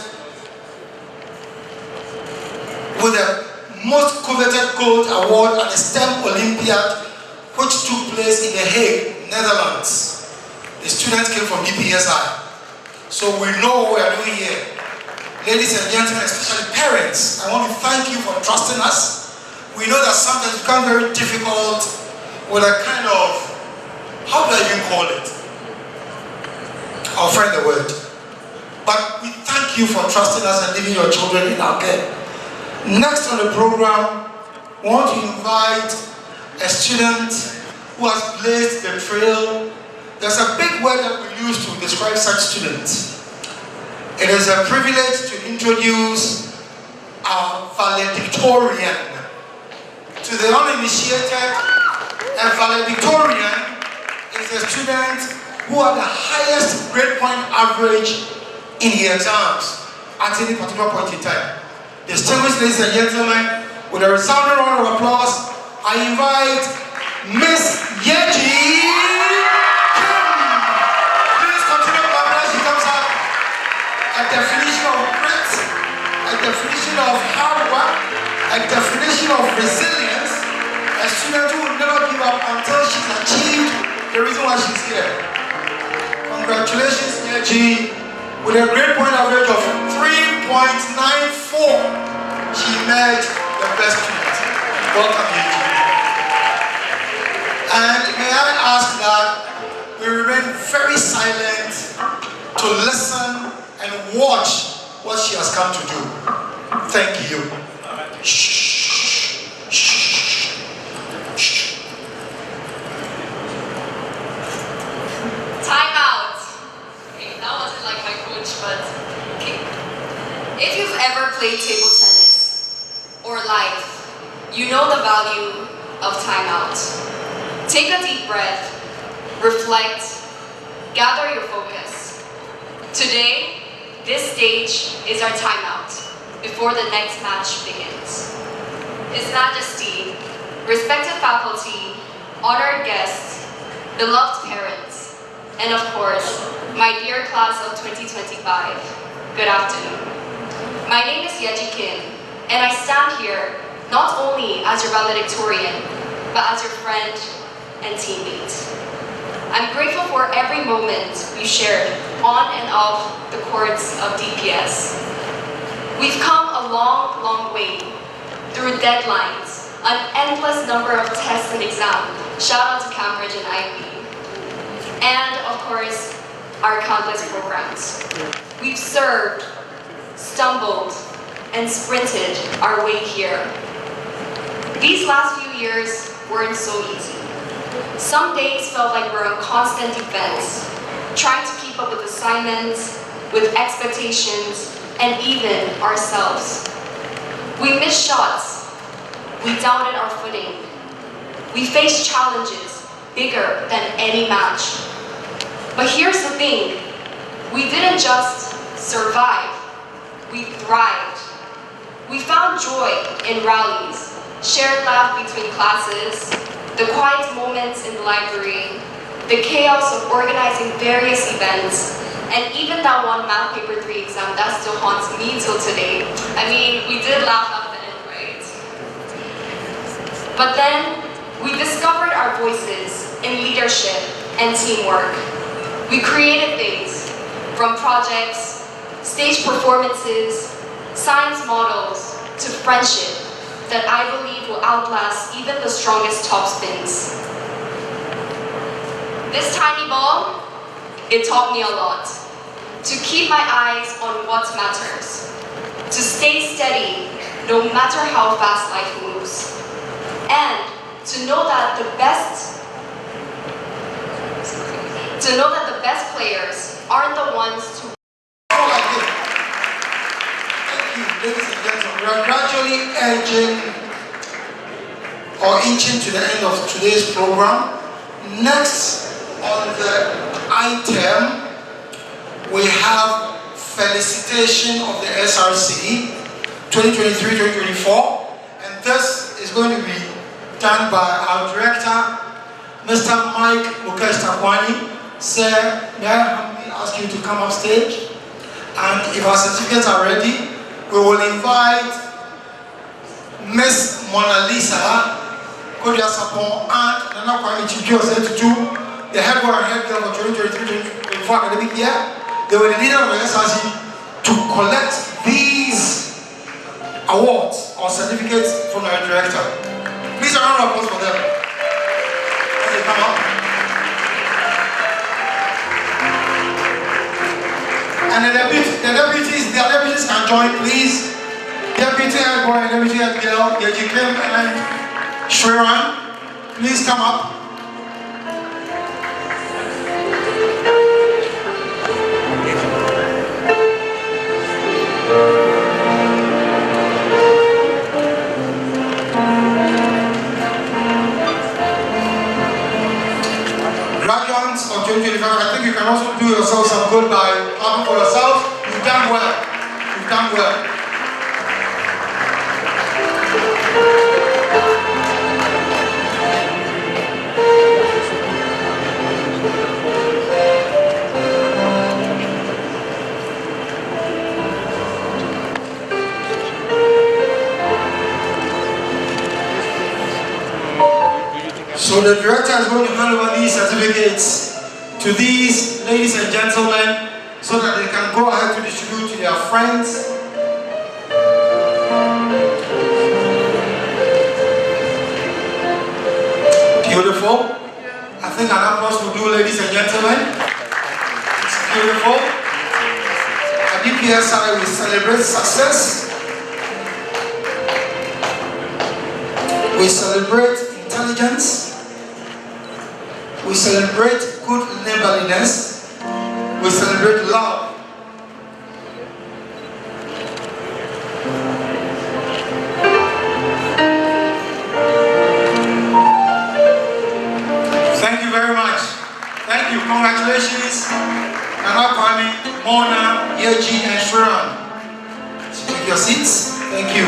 with the most coveted gold award at the STEM Olympiad, which took place in The Hague, Netherlands. The students came from DPSI. So we know what we are doing here. Ladies and gentlemen, especially parents, I want to thank you for trusting us. We know that sometimes it becomes very difficult with a kind of, how do I even call it? I'll find the word. But we thank you for trusting us and leaving your children in our care. Next on the program, we want to invite a student who has blazed the trail. There's a big word that we use to describe such students. It is a privilege to introduce our valedictorian. To the uninitiated, a valedictorian is a student who had the highest grade point average in the exams at any particular point in time. Distinguished ladies and gentlemen, with a resounding round of applause, I invite Miss Yeji Kim. Please continue to as she comes up. A definition of grit, a definition of hard work, a definition of resilience, a student who will never give up until she's achieved the reason why she's here. Congratulations, Yeji. With a grade point average of 3.94, she made the best student. Welcome, Yeji. And may I ask that we remain very silent to listen and watch what she has come to do. Thank you. Shh. Shh. Shh. Time out. Okay, that wasn't like my coach, but okay. If you've ever played table tennis or life, you know the value of time out. Take a deep breath, reflect, gather your focus. Today, this stage is our timeout before the next match begins. His Majesty, respected faculty, honored guests, beloved parents, and of course, my dear class of 2025, good afternoon. My name is Yeji Kim, and I stand here not only as your valedictorian, but as your friend and teammate. I'm grateful for every moment we shared on and off the courts of DPS. We've come a long, long way through deadlines, an endless number of tests and exams, shout out to Cambridge and IB, and of course, our countless programs. We've served, stumbled, and sprinted our way here. These last few years weren't so easy. Some days felt like we're on constant defense, trying to keep up with assignments, with expectations, and even ourselves. We missed shots. We doubted our footing. We faced challenges bigger than any match. But here's the thing. We didn't just survive. We thrived. We found joy in rallies, shared laugh between classes, the quiet moments in the library, the chaos of organizing various events, and even that one math paper 3 exam that still haunts me till today. I mean, we did laugh at the end, right? But then, we discovered our voices in leadership and teamwork. We created things, from projects, stage performances, science models, to friendship, that I believe will outlast even the strongest topspins. This tiny ball, it taught me a lot. To keep my eyes on what matters. To stay steady, no matter how fast life moves. And to know that the best players aren't the ones to Ladies and gentlemen, we are gradually inching to the end of today's program. Next on the item, we have felicitation of the SRC 2023-2024, and this is going to be done by our director, Mr. Mike Mukesh-Takwani. Sir, may I humbly ask you to come up stage? And if our certificates are ready, we will invite Miss Mona Lisa Kodia Sapon and Nana Kwame Julia Osei Tutu, the head boy and head girl for 2023-2024 academic year. They were the leader of the SRC to collect these awards or certificates from our director. Please a round of applause for them as they come up. And the deputies can join, please. Deputy head boy and deputy head girl, Yeji Kim and Shriran, please come up. Graduates of 2025, I think you can also do yourself some good by clapping for yourself. You've done well. You've done well. So the director is going to hand over these certificates to these ladies and gentlemen so that they can go ahead to distribute to their friends. Beautiful. I think an applause will do, ladies and gentlemen. It's beautiful. At DPSI we celebrate success. We celebrate intelligence. We celebrate good neighborliness. We celebrate love. Thank you very much. Thank you. Congratulations. Anapami, Mona, Yeji, and Shran. Take your seats. Thank you.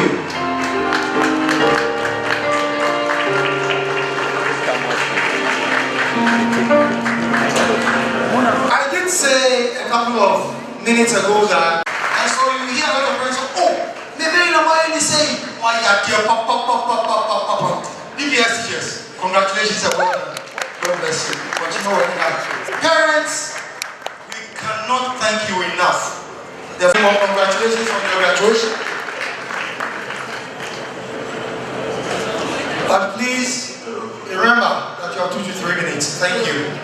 I did say a couple of minutes ago that, and so you hear a lot of friends say, oh, maybe in a way they say, oh yeah, dear, pop. DPS teachers, congratulations, God bless you. Continue working hard. Parents, we cannot thank you enough. Therefore, congratulations on your graduation. But please remember that you have 2 to 3 minutes. Thank you.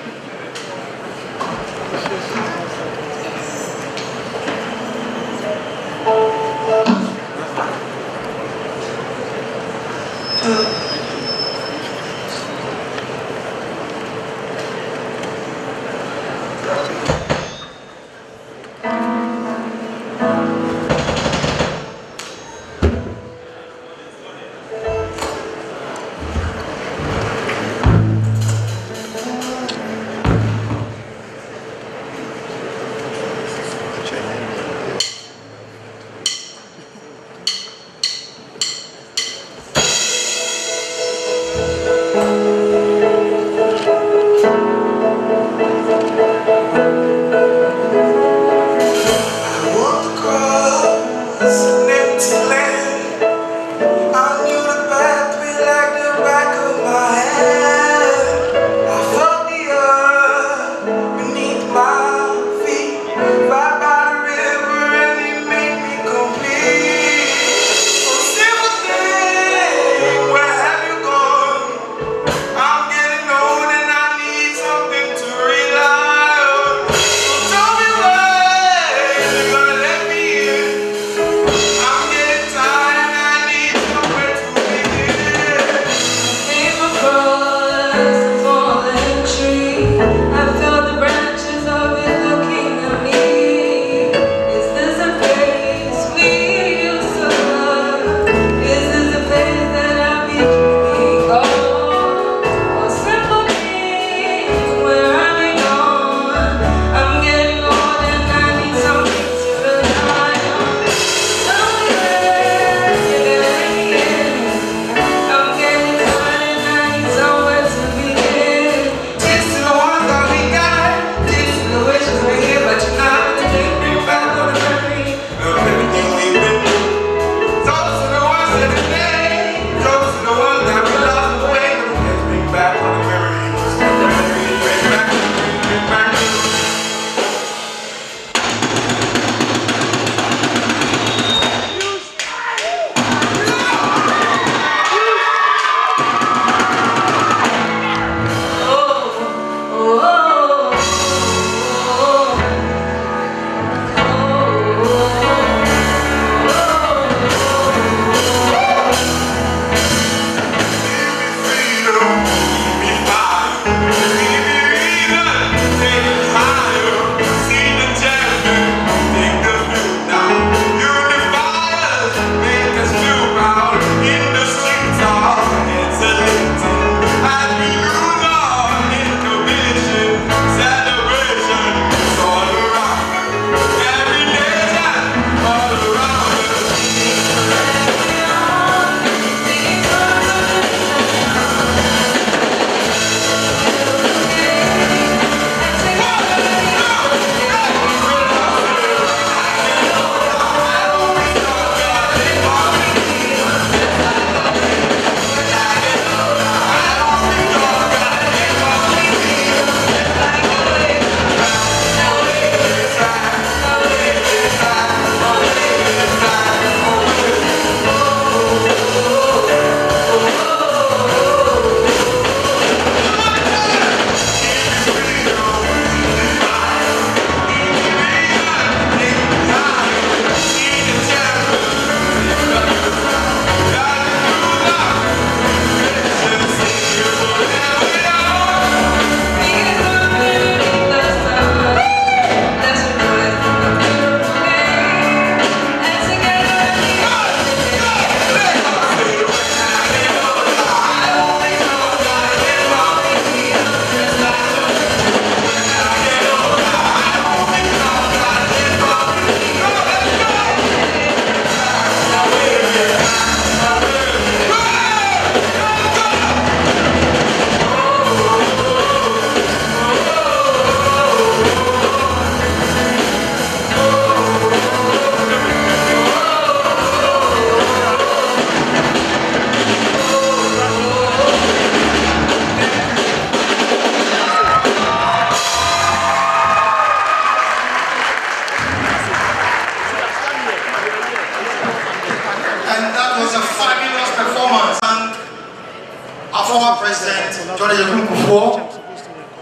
President John Kufuor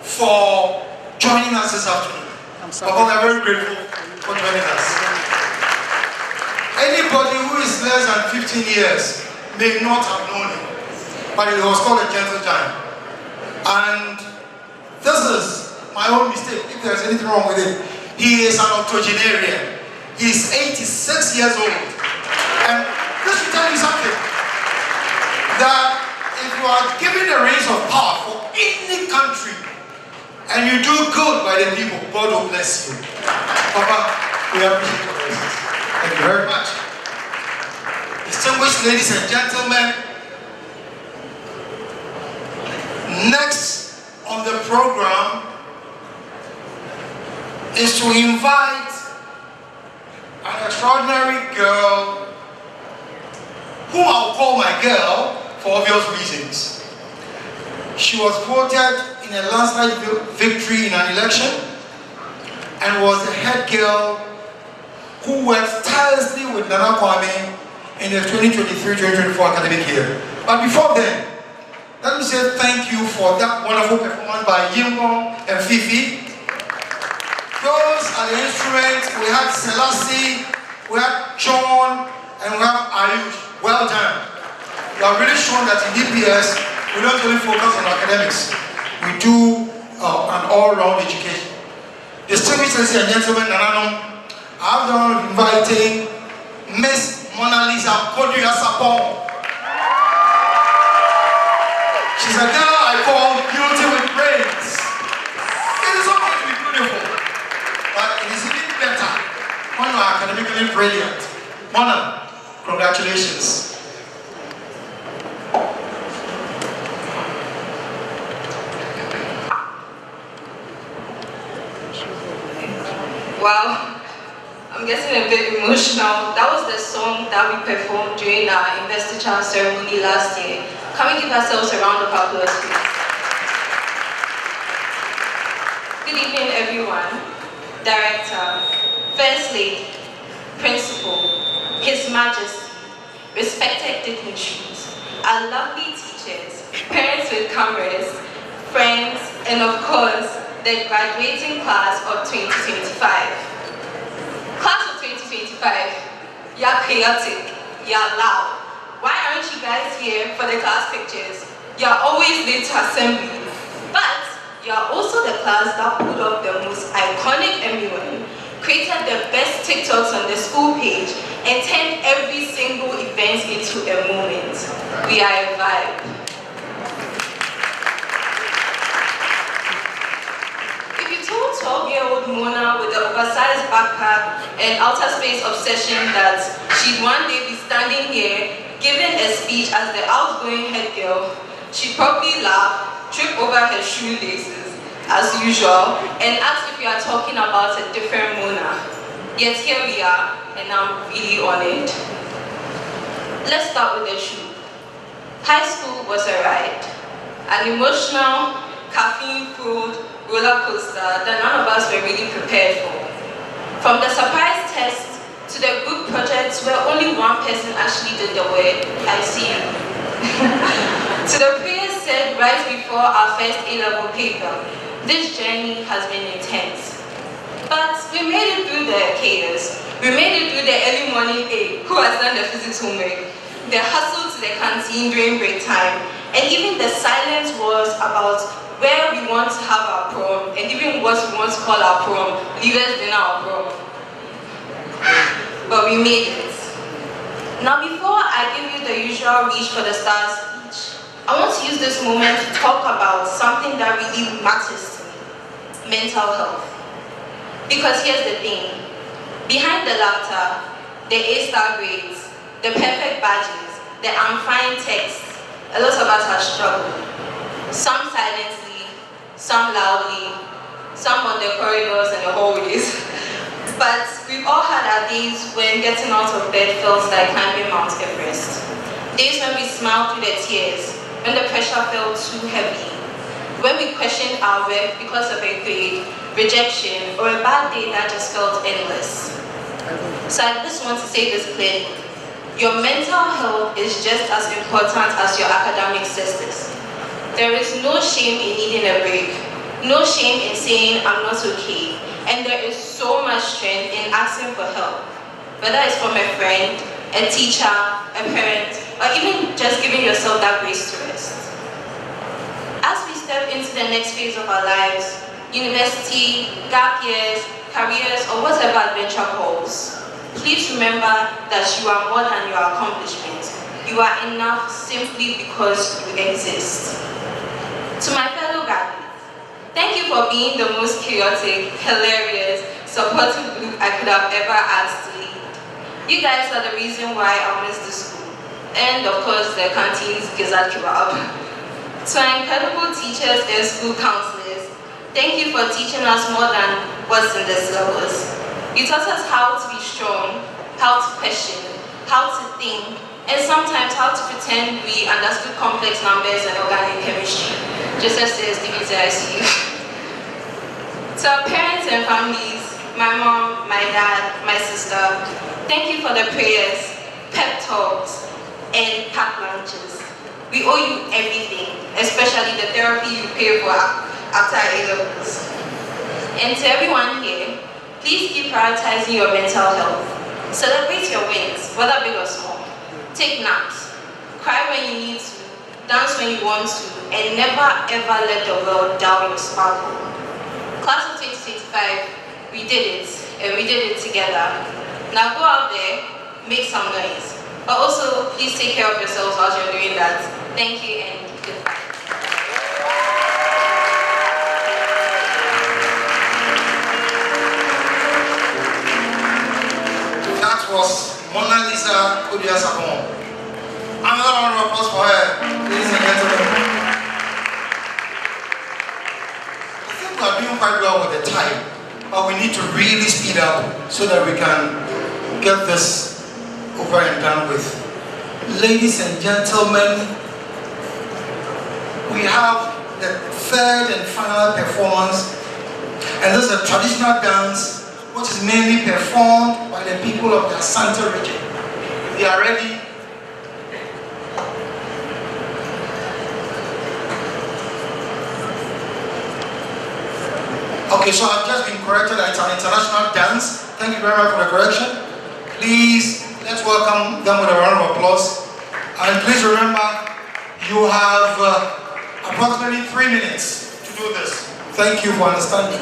for joining us this afternoon. Papa, we are very grateful for joining us. Anybody who is less than 15 years may not have known him, but he was called a gentle giant. And this is my own mistake, if there's anything wrong with it. He is an octogenarian. He is 86 years old. And this will tell you something, that if you are given the reins of power for any country, and you do good by the people, God will bless you. Papa, we appreciate your presence. Thank you very much. Distinguished ladies and gentlemen, next on the program is to invite an extraordinary girl whom I'll call my girl for obvious reasons. She was voted in a landslide victory in an election and was the head girl who worked tirelessly with Nana Kwame in the 2023-2024 academic year. But before then, let me say thank you for that wonderful performance by Yimbo and Fifi. Those are the instruments. We had Selassie, we had John, and we have Ayush. Well done. You have really shown that in DPS, we don't only focus on academics. We do an all-round education. Distinguished ladies and gentlemen, I have the honor of inviting Miss Mona Lisa Kodria Sapong. She's a girl I call beauty with brains. It is okay to be beautiful, but it is even better when you are academically brilliant. Mona, congratulations. Wow, I'm getting a bit emotional. That was the song that we performed during our investiture ceremony last year. Can we give ourselves a round of applause, please? Good evening, everyone. Director, First Lady, Principal, His Majesty, respected dignitaries, our lovely teachers, parents with cameras, friends, and of course, the graduating class of 2025. Class of 2025, you're chaotic, you're loud. Why aren't you guys here for the class pictures? You're always late to assembly. But you're also the class that put up the most iconic MUN, created the best TikToks on the school page, and turned every single event into a moment. We are a vibe. If you told 12-year-old Mona with the oversized backpack and outer space obsession that she'd one day be standing here giving a speech as the outgoing head girl, she'd probably laugh, trip over her shoelaces as usual, and ask if you are talking about a different Mona. Yet here we are, and I'm really honored. Let's start with the shoe. High school was a ride, an emotional, caffeine-fueled roller coaster that none of us were really prepared for. From the surprise test to the group projects where only one person actually did the work, I see you, to the prayers said right before our first A-level paper, this journey has been intense. But we made it through the chaos. We made it through the early morning A, who has done the physics homework, the hustle to the canteen during break time, and even the silence was about where we want to have our prom, and even what we want to call our prom, leaders dinner or prom. But we made it. Now before I give you the usual reach for the stars speech, I want to use this moment to talk about something that really matters to me, mental health. Because here's the thing, behind the laughter, the A-star grades, the perfect badges, the I'm fine texts, a lot of us have struggled. Some silently, some loudly, some on the corridors and the hallways. But we've all had our days when getting out of bed feels like climbing Mount Everest. Days when we smiled through the tears, when the pressure felt too heavy, when we questioned our worth because of a grade, rejection, or a bad day that just felt endless. So I just want to say this clearly. Your mental health is just as important as your academic success. There is no shame in needing a break, no shame in saying I'm not okay, and there is so much strength in asking for help, whether it's from a friend, a teacher, a parent, or even just giving yourself that grace to rest. As we step into the next phase of our lives, university, gap years, careers, or whatever adventure calls, please remember that you are more than your accomplishments. You are enough simply because you exist. To my fellow graduates, thank you for being the most chaotic, hilarious, supportive group I could have ever asked to lead. You guys are the reason why I miss the school. And of course, the canteen's gizzard kebab. To our incredible teachers and school counselors, thank you for teaching us more than what's in the syllabus. You taught us how to be strong, how to question, how to think, and sometimes how to pretend we understood complex numbers and organic chemistry. Just as says Dignitary, I see you. To our parents and families, my mom, my dad, my sister, thank you for the prayers, pep talks, and packed lunches. We owe you everything, especially the therapy you pay for after A-levels. And to everyone here, please keep prioritizing your mental health. Celebrate your wins, whether big or small. Take naps, cry when you need to, dance when you want to, and never ever let the world down your sparkle. Class of 2025, we did it, and we did it together. Now go out there, make some noise. But also, please take care of yourselves while you're doing that. Thank you and goodbye. That was Mona Lisa Kodiasabon. Another round of applause for her, ladies and gentlemen. I think we are doing quite well with the time, but we need to really speed up so that we can get this over and done with. Ladies and gentlemen, we have the third and final performance, and this is a traditional dance which is mainly performed by the people of the Asante region. They are ready. Okay, so I've just been corrected that it's an international dance. Thank you very much for the correction. Please, let's welcome them with a round of applause. And please remember, you have approximately 3 minutes to do this. Thank you for understanding.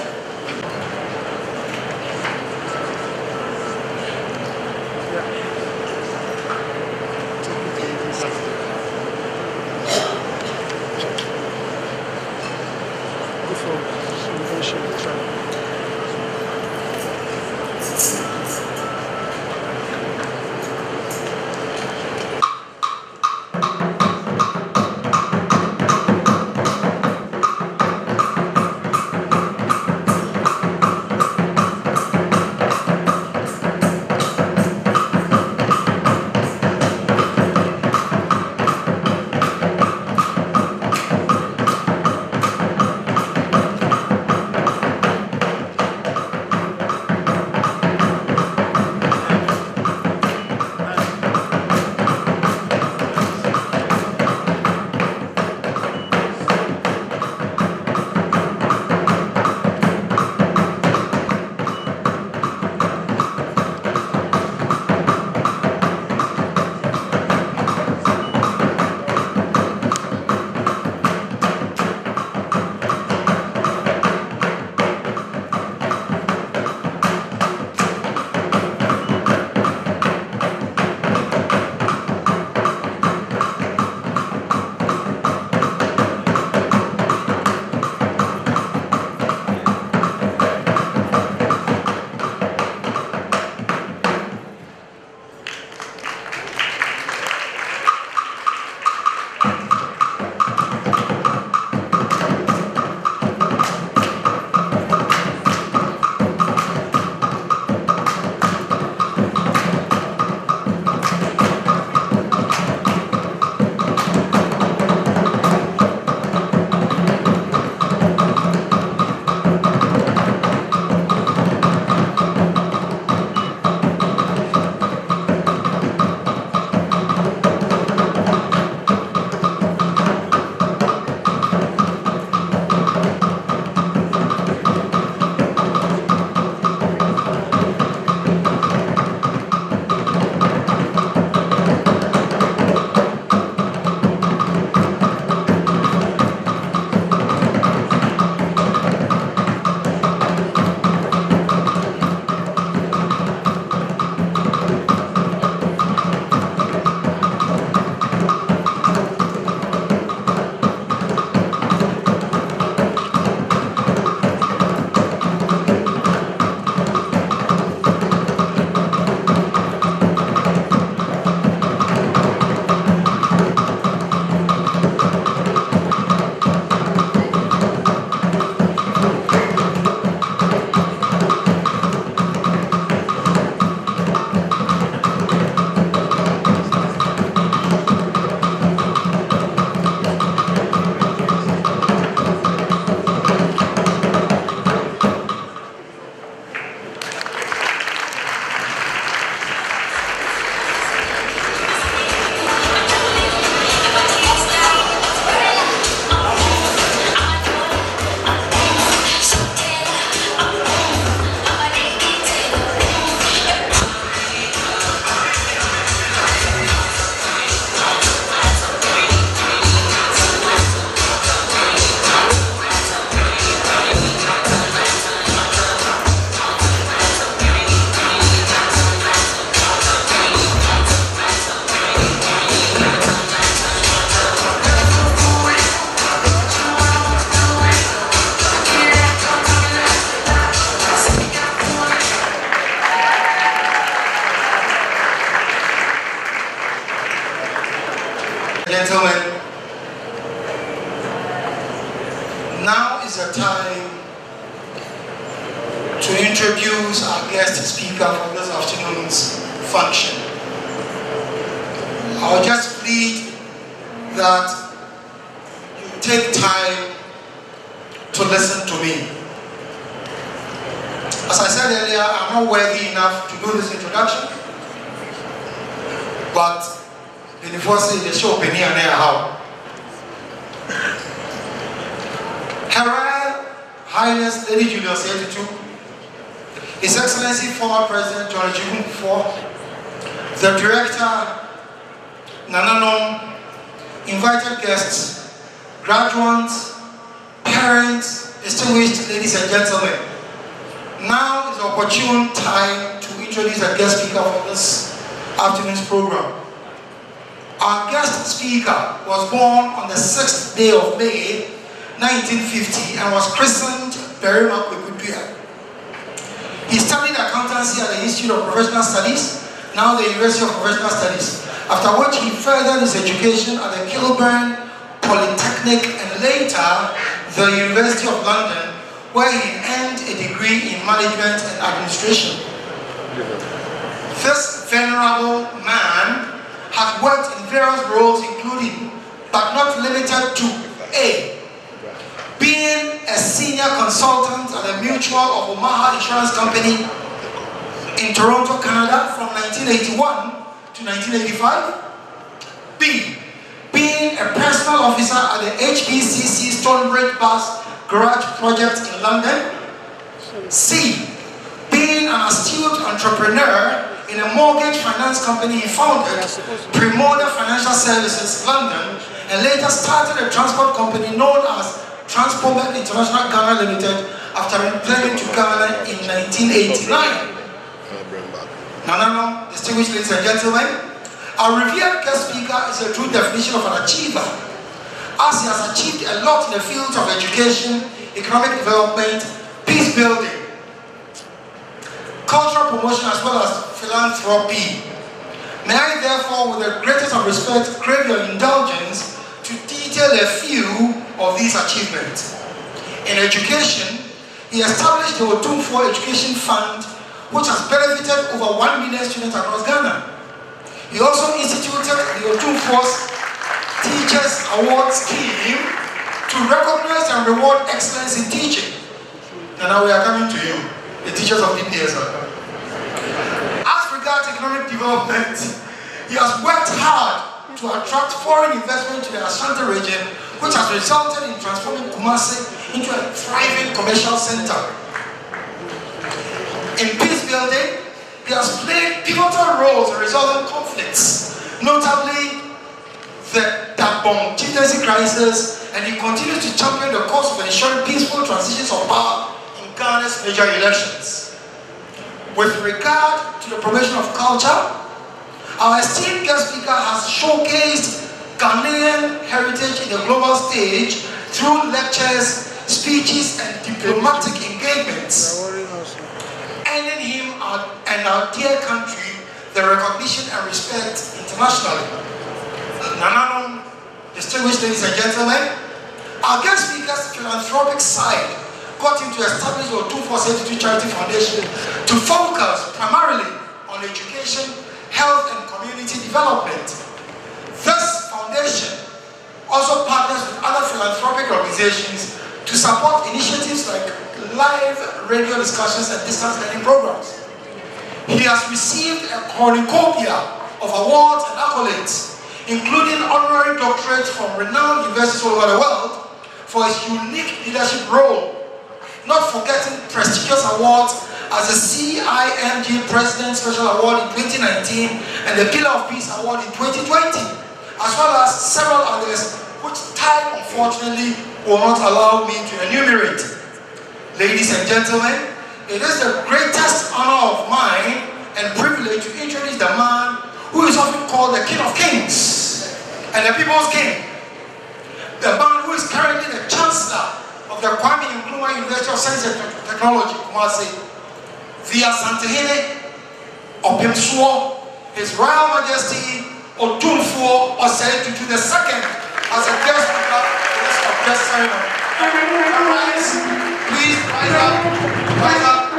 gentlemen, now is the time to introduce our guest speaker for this afternoon's function. I'll just plead that you take time to listen to me. As I said earlier, I'm not worthy enough to do this introduction, but before I say the show, Penny and how. Her Royal Highness Lady Julia Osei Tutu, His Excellency former President John Ejikun IV, the Director, Nananom, invited guests, graduates, parents, distinguished ladies and gentlemen. Now is the opportune time to introduce a guest speaker for this afternoon's program. Our guest speaker was born on the 6th day of May, 1950 and was christened Berima Kwekuduya. He studied accountancy at the Institute of Professional Studies, now the University of Professional Studies, after which he furthered his education at the Kilburn Polytechnic and later the University of London, where he earned a degree in management and administration. This venerable man has worked in various roles including, but not limited to, A, being a senior consultant at the Mutual of Omaha Insurance Company in Toronto, Canada from 1981 to 1985. B, being a personal officer at the HBCC Stonebridge Bus Garage Project in London. C, being an astute entrepreneur in a mortgage finance company he founded, Primoda Financial Services, London, and later started a transport company known as Transport International Ghana Limited after returning to Ghana in 1989. Now, distinguished ladies and gentlemen, our revered guest speaker is a true definition of an achiever, as he has achieved a lot in the fields of education, economic development, peace building, cultural promotion, as well as philanthropy. May I therefore, with the greatest of respect, crave your indulgence to detail a few of these achievements. In education, he established the Otumfuo Education Fund, which has benefited over 1 million students across Ghana. He also instituted the Otumfuo's Teachers Award Scheme to recognize and reward excellence in teaching. And now we are coming to you, the teachers of DPS. As regards economic development, he has worked hard to attract foreign investment to the Ashanti region, which has resulted in transforming Kumasi into a thriving commercial center. In peace building, he has played pivotal roles in resolving conflicts, notably the Dabong chieftaincy crisis, and he continues to champion the cause of ensuring peaceful transitions of power in Ghana's major elections. With regard to the promotion of culture, our esteemed guest speaker has showcased Ghanaian heritage in the global stage through lectures, speeches, and diplomatic engagements, earning him and our dear country the recognition and respect internationally. Nananom, distinguished ladies and gentlemen, our guest speaker's philanthropic side got him to establish the Otumfuo Osei Tutu Charity Foundation to focus primarily on education, health, and community development. This foundation also partners with other philanthropic organizations to support initiatives like live radio discussions and distance learning programs. He has received a cornucopia of awards and accolades, including honorary doctorates from renowned universities all over the world for his unique leadership role, not forgetting prestigious awards as the CIMG President Special Award in 2019 and the Pillar of Peace Award in 2020, as well as several others which time unfortunately will not allow me to enumerate. Ladies and gentlemen, it is the greatest honor of mine and privilege to introduce the man who is often called the King of Kings and the People's King, the man who is currently the Chancellor of the Kwame Nkrumah University of Science and Technology, Kumasi, the Asantehene of His Royal Majesty, Otumfuo Osei Tutu the second as a guest speaker for this guest ceremony. Rise, please rise up, rise up.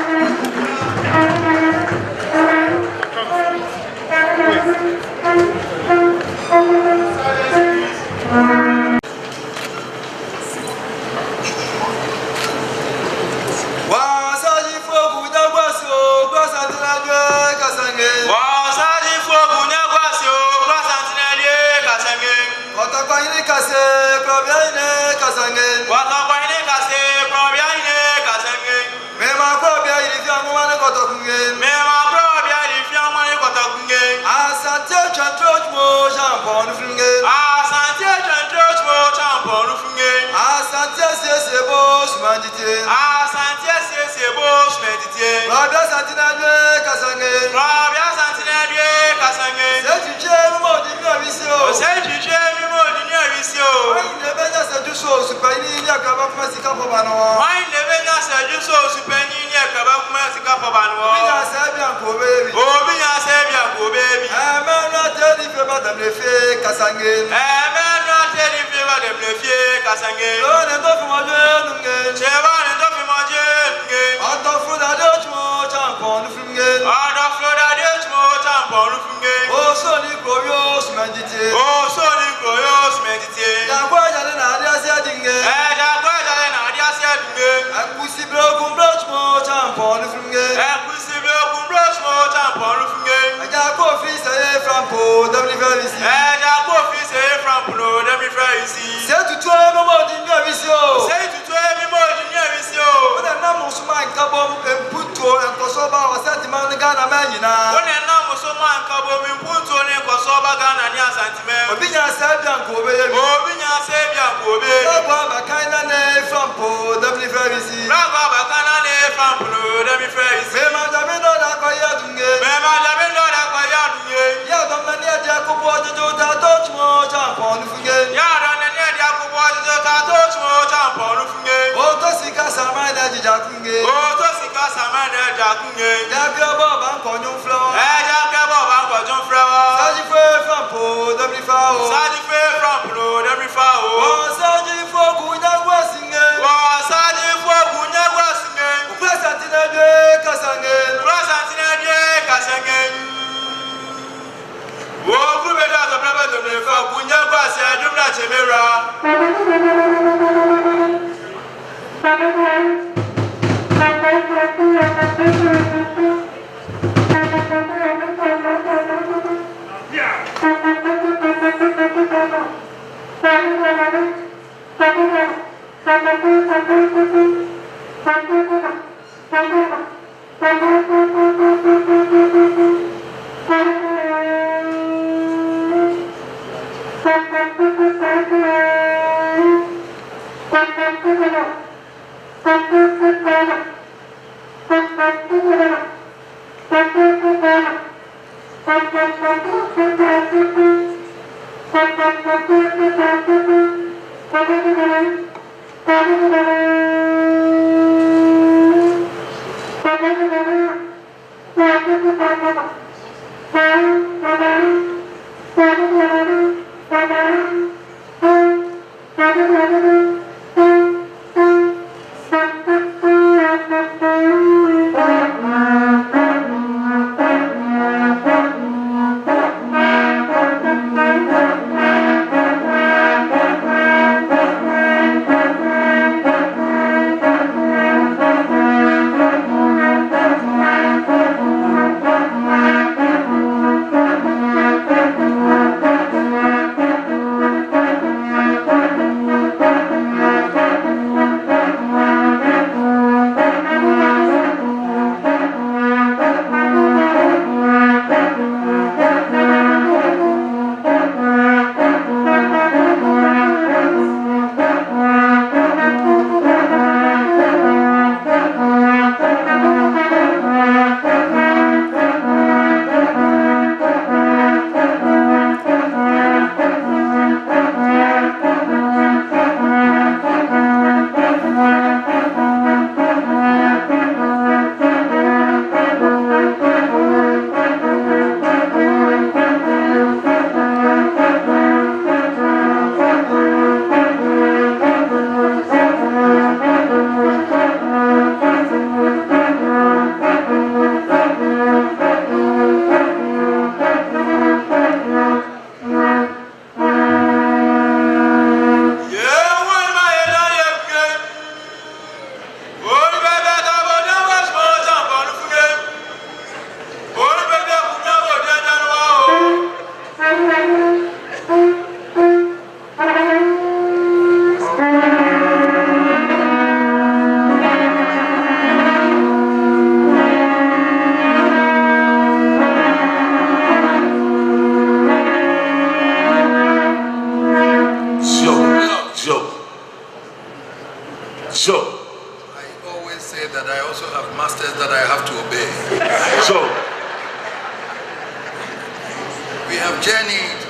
journeyed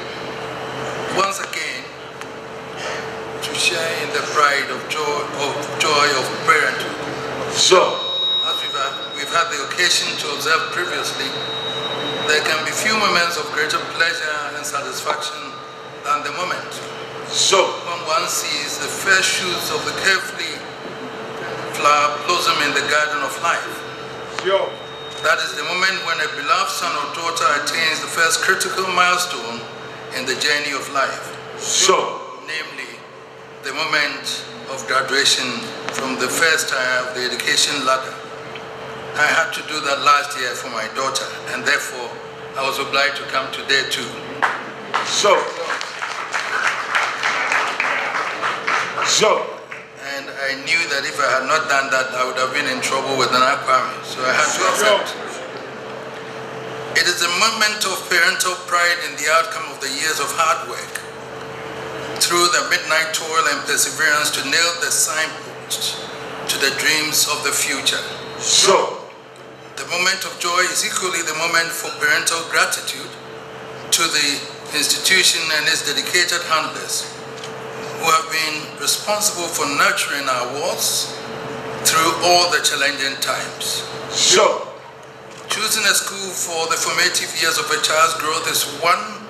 once again to share in the pride of joy of parenthood. Sure. As we've had the occasion to observe previously, there can be few moments of greater pleasure and satisfaction than the moment when one sees the first shoots of the carefully flower blossom in the garden of life. Sure. That is the moment when a beloved son or daughter attains the first critical milestone in the journey of life. Sure. Namely, the moment of graduation from the first tier of the education ladder. I had to do that last year for my daughter, and therefore I was obliged to come today too. Sure. Sure. And I knew that if I had not done that, I would have been in trouble with an Aquami, so I had to accept. It is a moment of parental pride in the outcome of the years of hard work, through the midnight toil and perseverance to nail the signpost to the dreams of the future. Sure. The moment of joy is equally the moment for parental gratitude to the institution and its dedicated handlers, who have been responsible for nurturing our wards through all the challenging times. Sure. Choosing a school for the formative years of a child's growth is one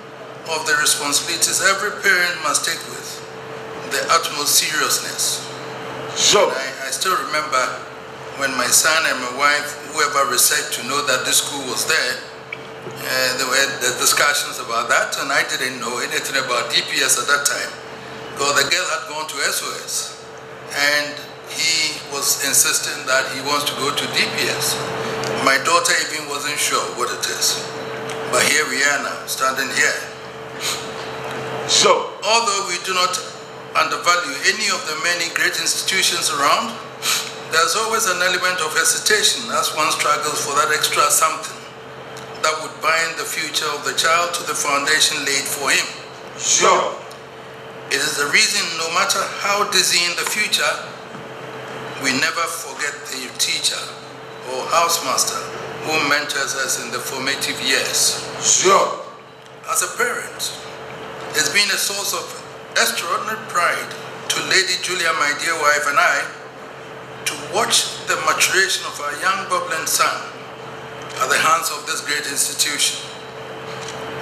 of the responsibilities every parent must take with the utmost seriousness. Sure. I still remember when my son and my wife, whoever researched to know that this school was there, there were the discussions about that, and I didn't know anything about DPS at that time. Because the girl had gone to SOS, and he was insisting that he wants to go to DPS. My daughter even wasn't sure what it is. But here we are now, standing here. So, although we do not undervalue any of the many great institutions around, there's always an element of hesitation as one struggles for that extra something that would bind the future of the child to the foundation laid for him. sure. It is the reason, no matter how dizzy in the future, we never forget the teacher or housemaster who mentors us in the formative years. Sure. As a parent, it's been a source of extraordinary pride to Lady Julia, my dear wife, and I, to watch the maturation of our young bubbling son at the hands of this great institution.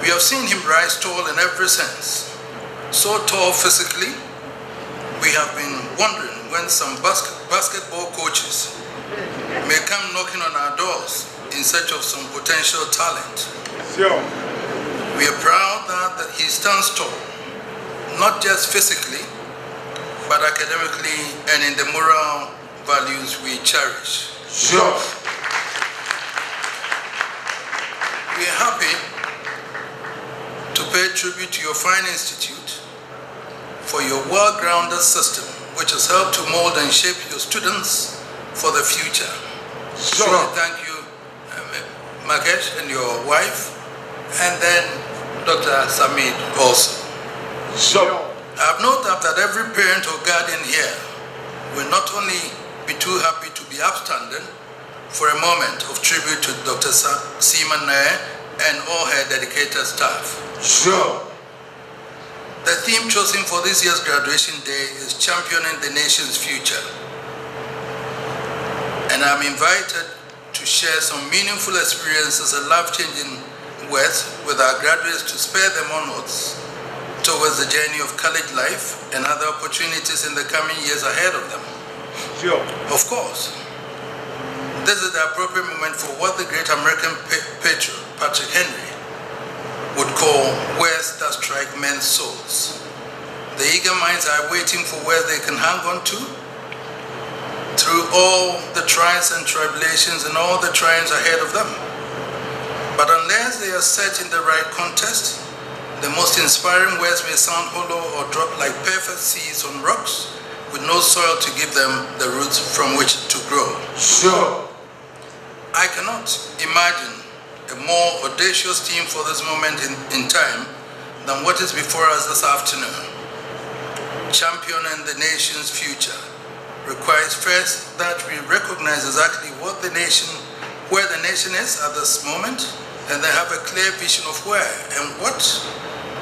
We have seen him rise tall in every sense. So tall physically, we have been wondering when some basketball coaches may come knocking on our doors in search of some potential talent. Sure. We are proud that he stands tall, not just physically, but academically and in the moral values we cherish. Sure. We are happy to pay tribute to your fine institute for your well-grounded system, which has helped to mold and shape your students for the future. Sure. So thank you, Makesh and your wife, and then Dr. Samid also. Sure. I have no doubt that every parent or guardian here will not only be too happy to be upstanding for a moment of tribute to Dr. Seema Nair and all her dedicated staff. Sure. The theme chosen for this year's graduation day is Championing the Nation's Future. And I'm invited to share some meaningful experiences and life-changing words with our graduates to spur them onwards towards the journey of college life and other opportunities in the coming years ahead of them. Sure. Of course, this is the appropriate moment for what the great American patriot, Patrick Henry, would call words that strike men's souls. The eager minds are waiting for words they can hang on to through all the trials and tribulations and all the triumphs ahead of them. But unless they are set in the right context, the most inspiring words may sound hollow or drop like perfect seeds on rocks with no soil to give them the roots from which to grow. Sure. I cannot imagine a more audacious theme for this moment in time than what is before us this afternoon. Championing the nation's future requires first that we recognize exactly where the nation is at this moment and they have a clear vision of where and what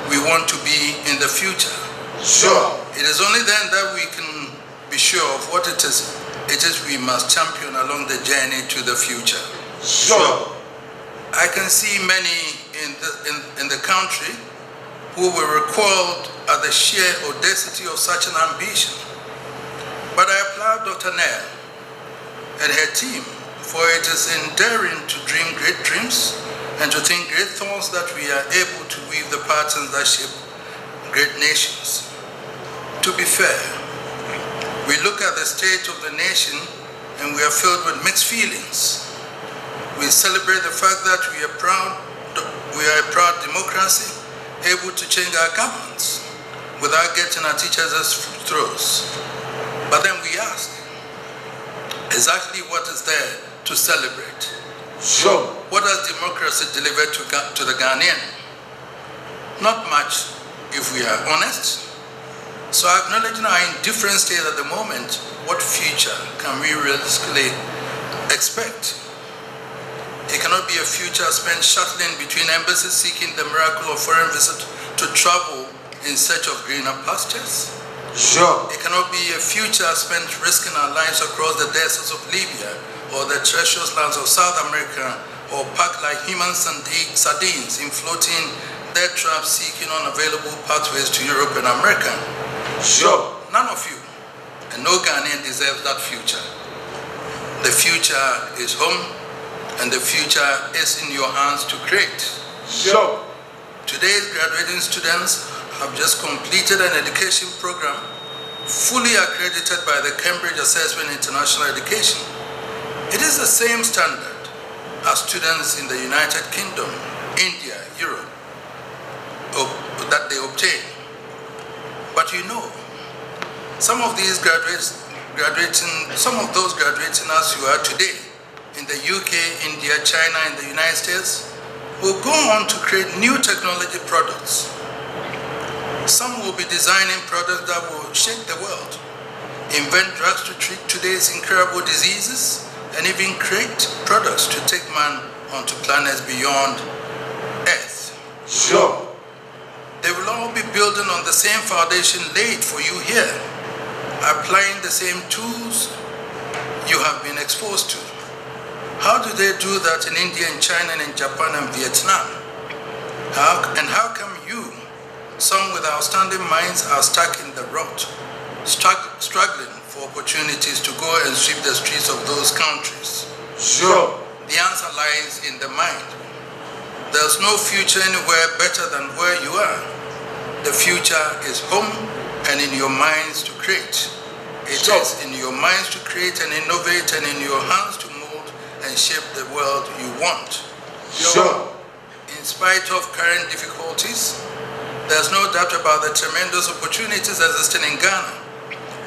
we want to be in the future. Sure. It is only then that we can be sure of what it is we must champion along the journey to the future. Sure. I can see many in the country who were recoiled at the sheer audacity of such an ambition. But I applaud Dr. Nair and her team, for it is in daring to dream great dreams and to think great thoughts that we are able to weave the patterns that shape great nations. To be fair, we look at the state of the nation and we are filled with mixed feelings. We celebrate the fact that we are a proud democracy, able to change our governments without getting at each other's throats. But then we ask, exactly what is there to celebrate? Sure. What has democracy delivered to the Ghanaian? Not much, if we are honest. So acknowledging our indifferent state at the moment, what future can we realistically expect? It cannot be a future spent shuttling between embassies seeking the miracle of foreign visit to travel in search of greener pastures. Sure. It cannot be a future spent risking our lives across the deserts of Libya or the treacherous lands of South America, or packed like human sardines in floating death traps seeking unavailable pathways to Europe and America. Sure. None of you, and no Ghanaian deserves that future. The future is home, and the future is in your hands to create. Sure. Today's graduating students have just completed an education program fully accredited by the Cambridge Assessment International Education. It is the same standard as students in the United Kingdom, India, Europe, that they obtain. But you know, some of those graduating as you are today in the UK, India, China, and the United States will go on to create new technology products. Some will be designing products that will shake the world, invent drugs to treat today's incurable diseases, and even create products to take man onto planets beyond Earth. Sure. They will all be building on the same foundation laid for you here, applying the same tools you have been exposed to. How do they do that in India and China and in Japan and Vietnam? How come you, some with outstanding minds, are stuck in the rut, struggling for opportunities to go and sweep the streets of those countries? Sure. The answer lies in the mind. There's no future anywhere better than where you are. The future is home and in your minds to create. It is in your minds to create and innovate, and in your hands to mold and shape the world you want. Sure. In spite of current difficulties, there's no doubt about the tremendous opportunities existing in Ghana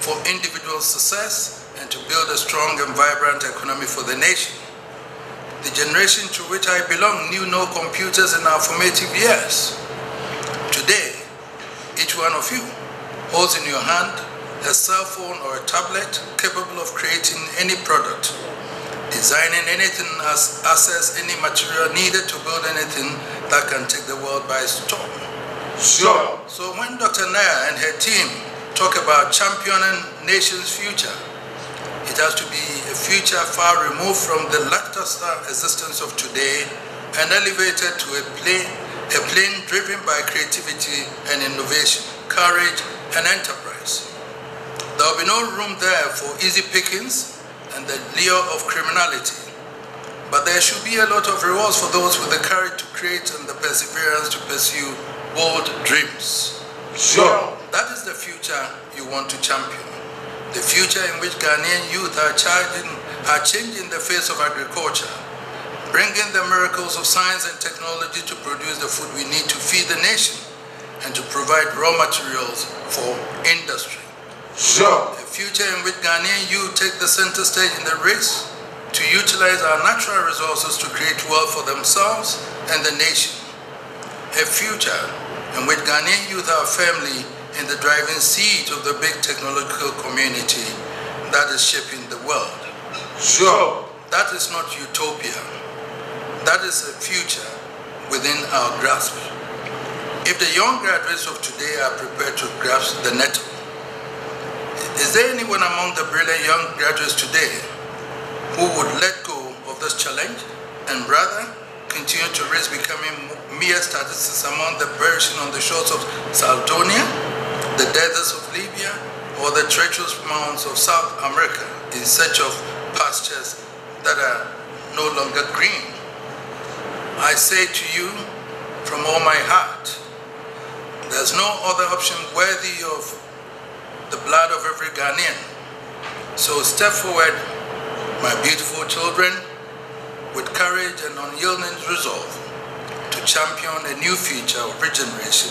for individual success and to build a strong and vibrant economy for the nation. The generation to which I belong knew no computers in our formative years. Today, each one of you holds in your hand a cell phone or a tablet capable of creating any product, designing anything, access any material needed to build anything that can take the world by storm. Sure. So when Dr. Nair and her team talk about championing nation's future, it has to be a future far removed from the lackluster existence of today and elevated to a plane driven by creativity and innovation, courage and enterprise. There will be no room there for easy pickings and the lure of criminality, but there should be a lot of rewards for those with the courage to create and the perseverance to pursue bold dreams. Sure. That is the future you want to champion. The future in which Ghanaian youth are changing the face of agriculture, bringing the miracles of science and technology to produce the food we need to feed the nation and to provide raw materials for industry. Sure. A future in which Ghanaian youth take the center stage in the race to utilize our natural resources to create wealth for themselves and the nation. A future in which Ghanaian youth are firmly in the driving seat of the big technological community that is shaping the world. Sure. That is not utopia. That is a future within our grasp. If the young graduates of today are prepared to grasp the nettle, is there anyone among the brilliant young graduates today who would let go of this challenge and rather continue to risk becoming mere statistics among the perishing on the shores of Sardinia, the deserts of Libya, or the treacherous mountains of South America in search of pastures that are no longer green? I say to you from all my heart, there's no other option worthy of the blood of every Ghanaian. So step forward, my beautiful children, with courage and unyielding resolve to champion a new future of regeneration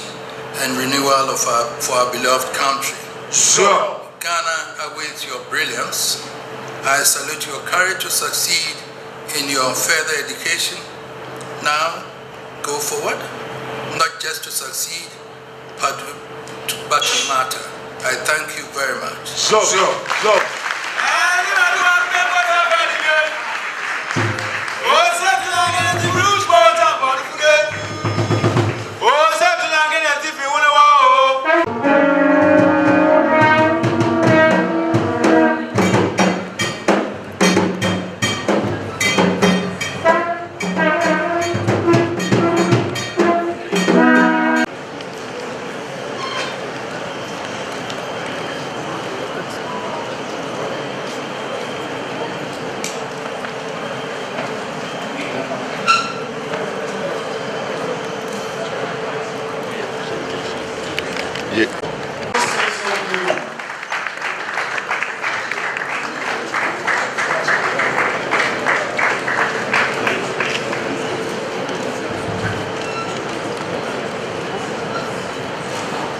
and renewal for our beloved country. Sure. Ghana awaits your brilliance. I salute your courage to succeed in your further education. Now, go forward, not just to succeed, but to matter. I thank you very much. Sure.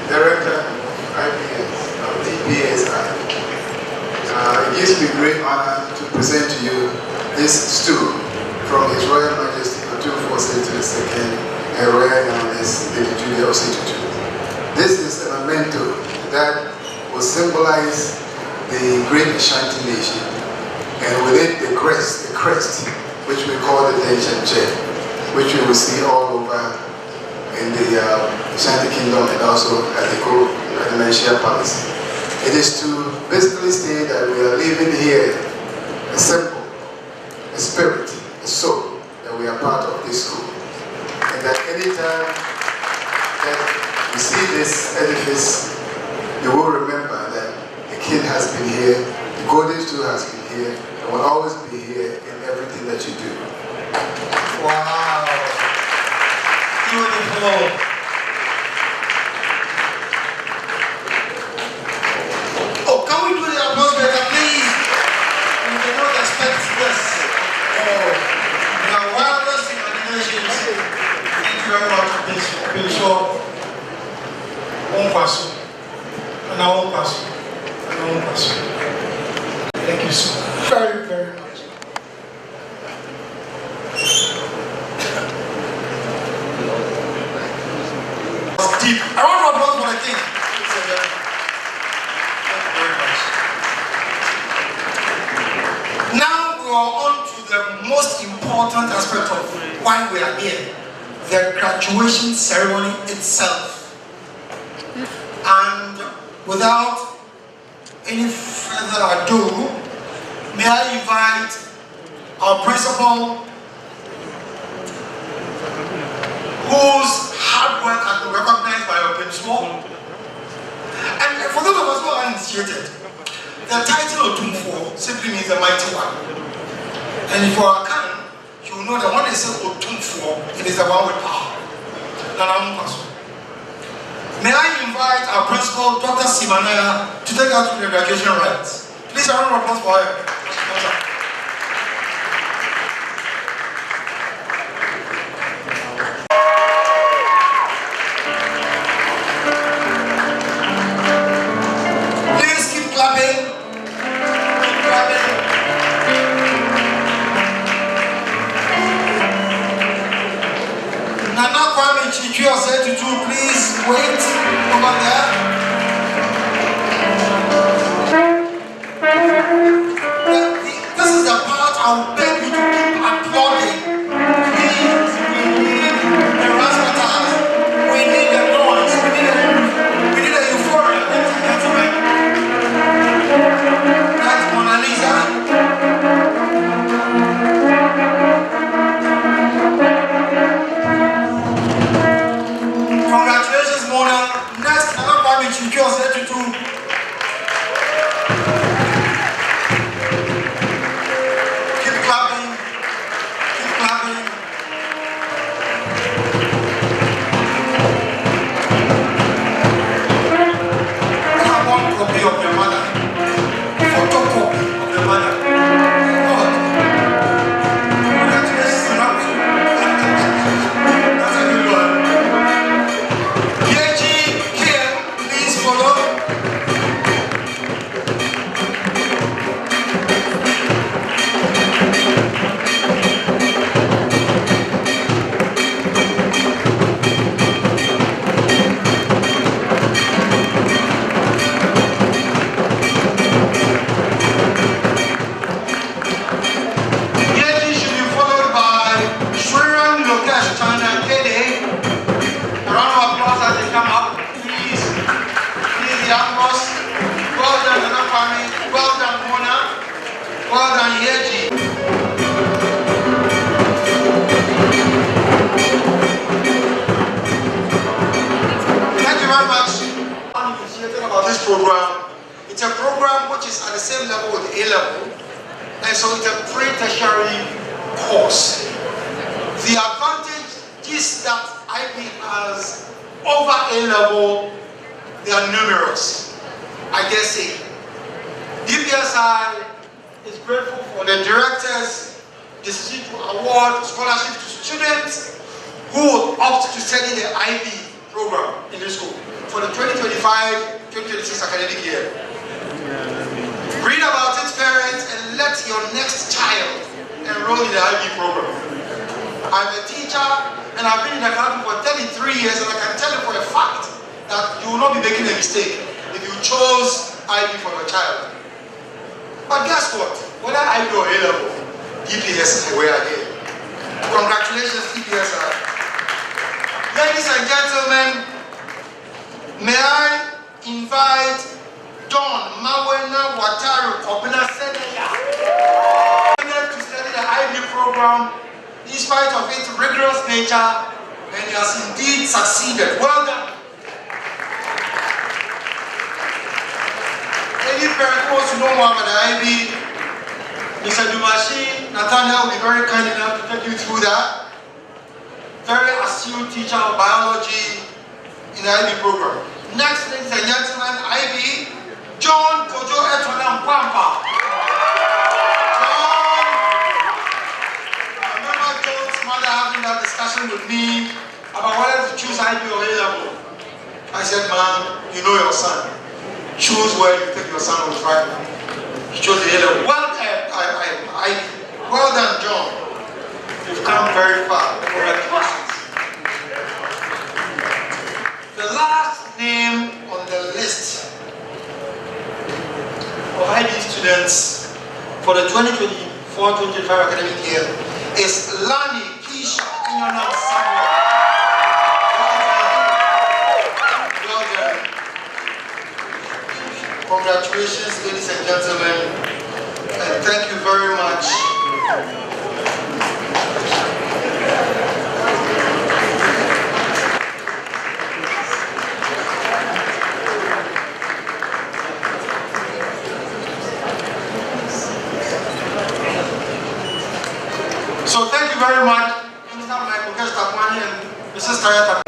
Director of DPSI. It gives me great honor to present to you this stool from His Royal Majesty Tutu II, Her Royal Highness Lady Julia Osei Tutu. This is a memento that will symbolize the great Ashanti nation, and with it the crest, which we call the Tension Chair, which we will see all over in the Ashanti Kingdom and also at the Menchia Palace. It is to basically say that we are living here a symbol, a spirit, a soul, that we are part of this school. And that anytime that you see this edifice, you will remember that the king has been here, the golden stool has been here, and will always be here in everything that you do. Wow. Beautiful. Oh, can we do the applause better, please? We cannot expect this. Oh, we are wildest imaginations. Thank you very much for this. Thank you so very, very much. Deep. I want to applause for the king. Thank you very much. Now we are on to the most important aspect of why we are here, the graduation ceremony itself. And without any further ado, may I invite our principal, whose hard work has been recognized by our principal. And for those of us who are uninitiated, the title Otumfo simply means the mighty one. And if you are Akan, you will know that when they say Otumfo, it is the one with power. May I invite our principal, Dr. Simanaya, to take us through the graduation rites. Please, a round of applause for her. Please keep clapping. Keep clapping. Nana Kwame Julia Osei Tutu, please wait over there. This is the part I will beg you to keep applauding. Please, we need program which is at the same level with A-level, and so it's a pre-tertiary course. The advantage is that IB has over A-level, they are numerous. I guess DPSI is grateful for the director's decision to award scholarship to students who would opt to study the IB program in the school for the 2025-2026 academic year. Read about it, parents, and let your next child enroll in the IB program. I'm a teacher and I've been in the academy for 33 years, and I can tell you for a fact that you will not be making a mistake if you chose IB for your child. But guess what? Whether IB or A-level, DPS is where I get. Congratulations, DPSI. Ladies and gentlemen, may I invite Don Mawena Wataru Obina Seneya to study the IB program in spite of its rigorous nature, and he has indeed succeeded. Well done. Any parent who wants to know more about the IB, Mr. Dumashi Nathaniel will be very kind enough to take you through that. Very astute teacher of biology in the IB program. Next, ladies and gentlemen, IB, John Kojo Etwana Mpampa. John, I remember John's mother having that discussion with me about whether to choose IB or A-level. I said, man, you know your son. Choose where you take your son on Friday. He chose the A-level. Well done, John. You've come very far. Congratulations. The last name on the list of IB students for the 2024-2025 academic year is Lani Keisha Inonam Samuel. Well done. Congratulations, ladies and gentlemen, and thank you very much. So thank you very much, Mr. Michael Kestakwani and Mrs. Tayata.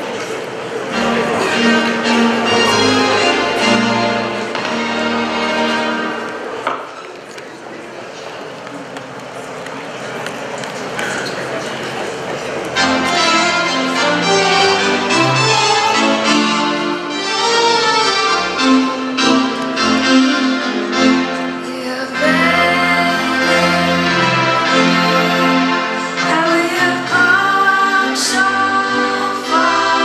So far.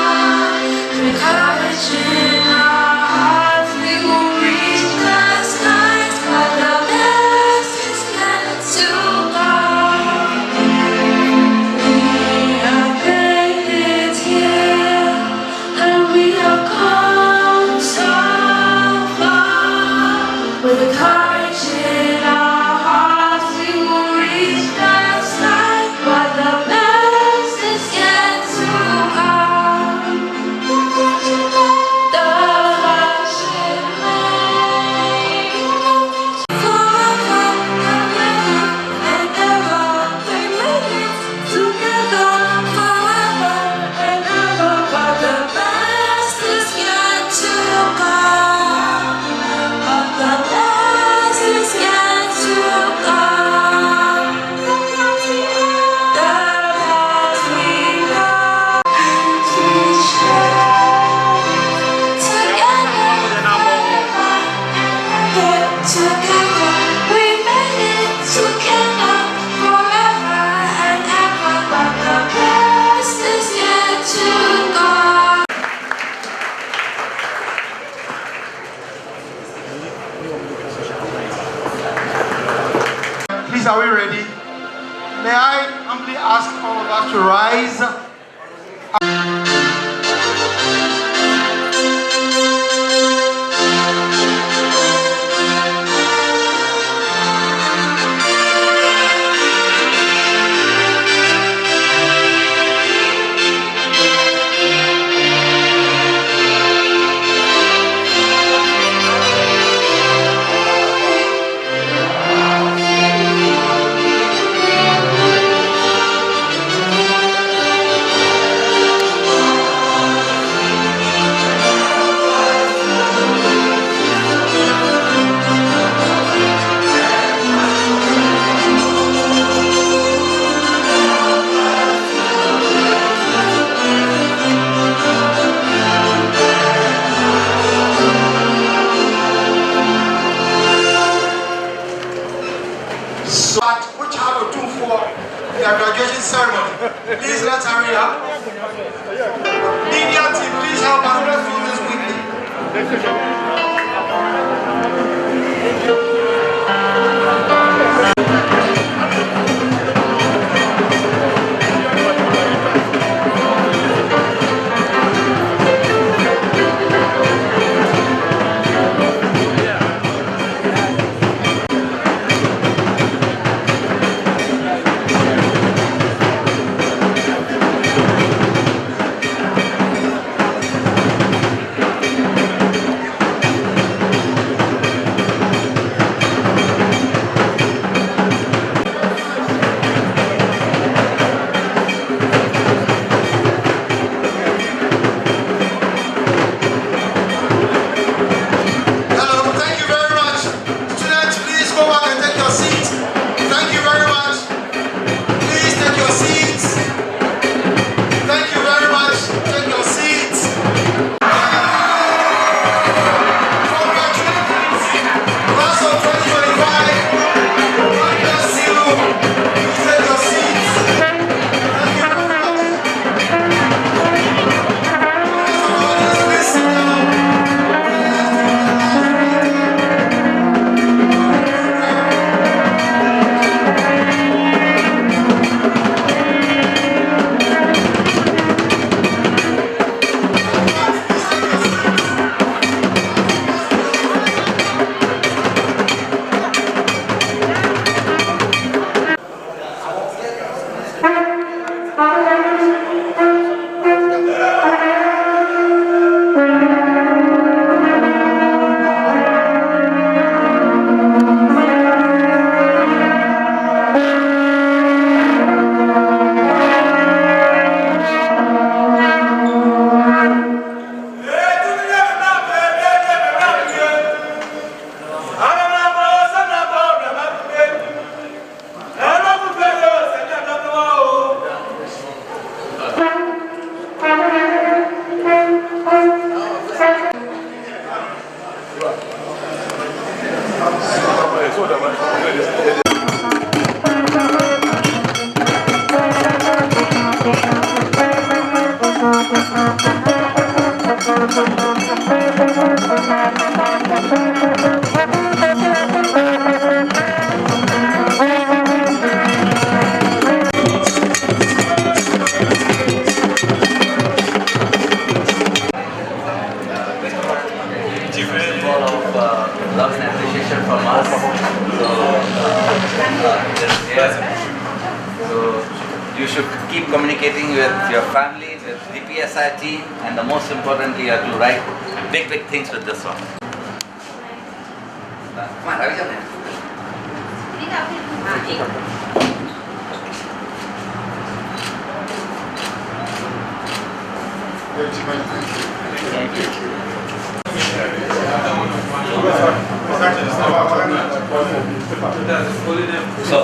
Symbol of love and appreciation from us. So you should keep communicating with your family, with the DPSI team, and the most importantly, you have to write big things with this one. Come on, Ravi. Thank you. So,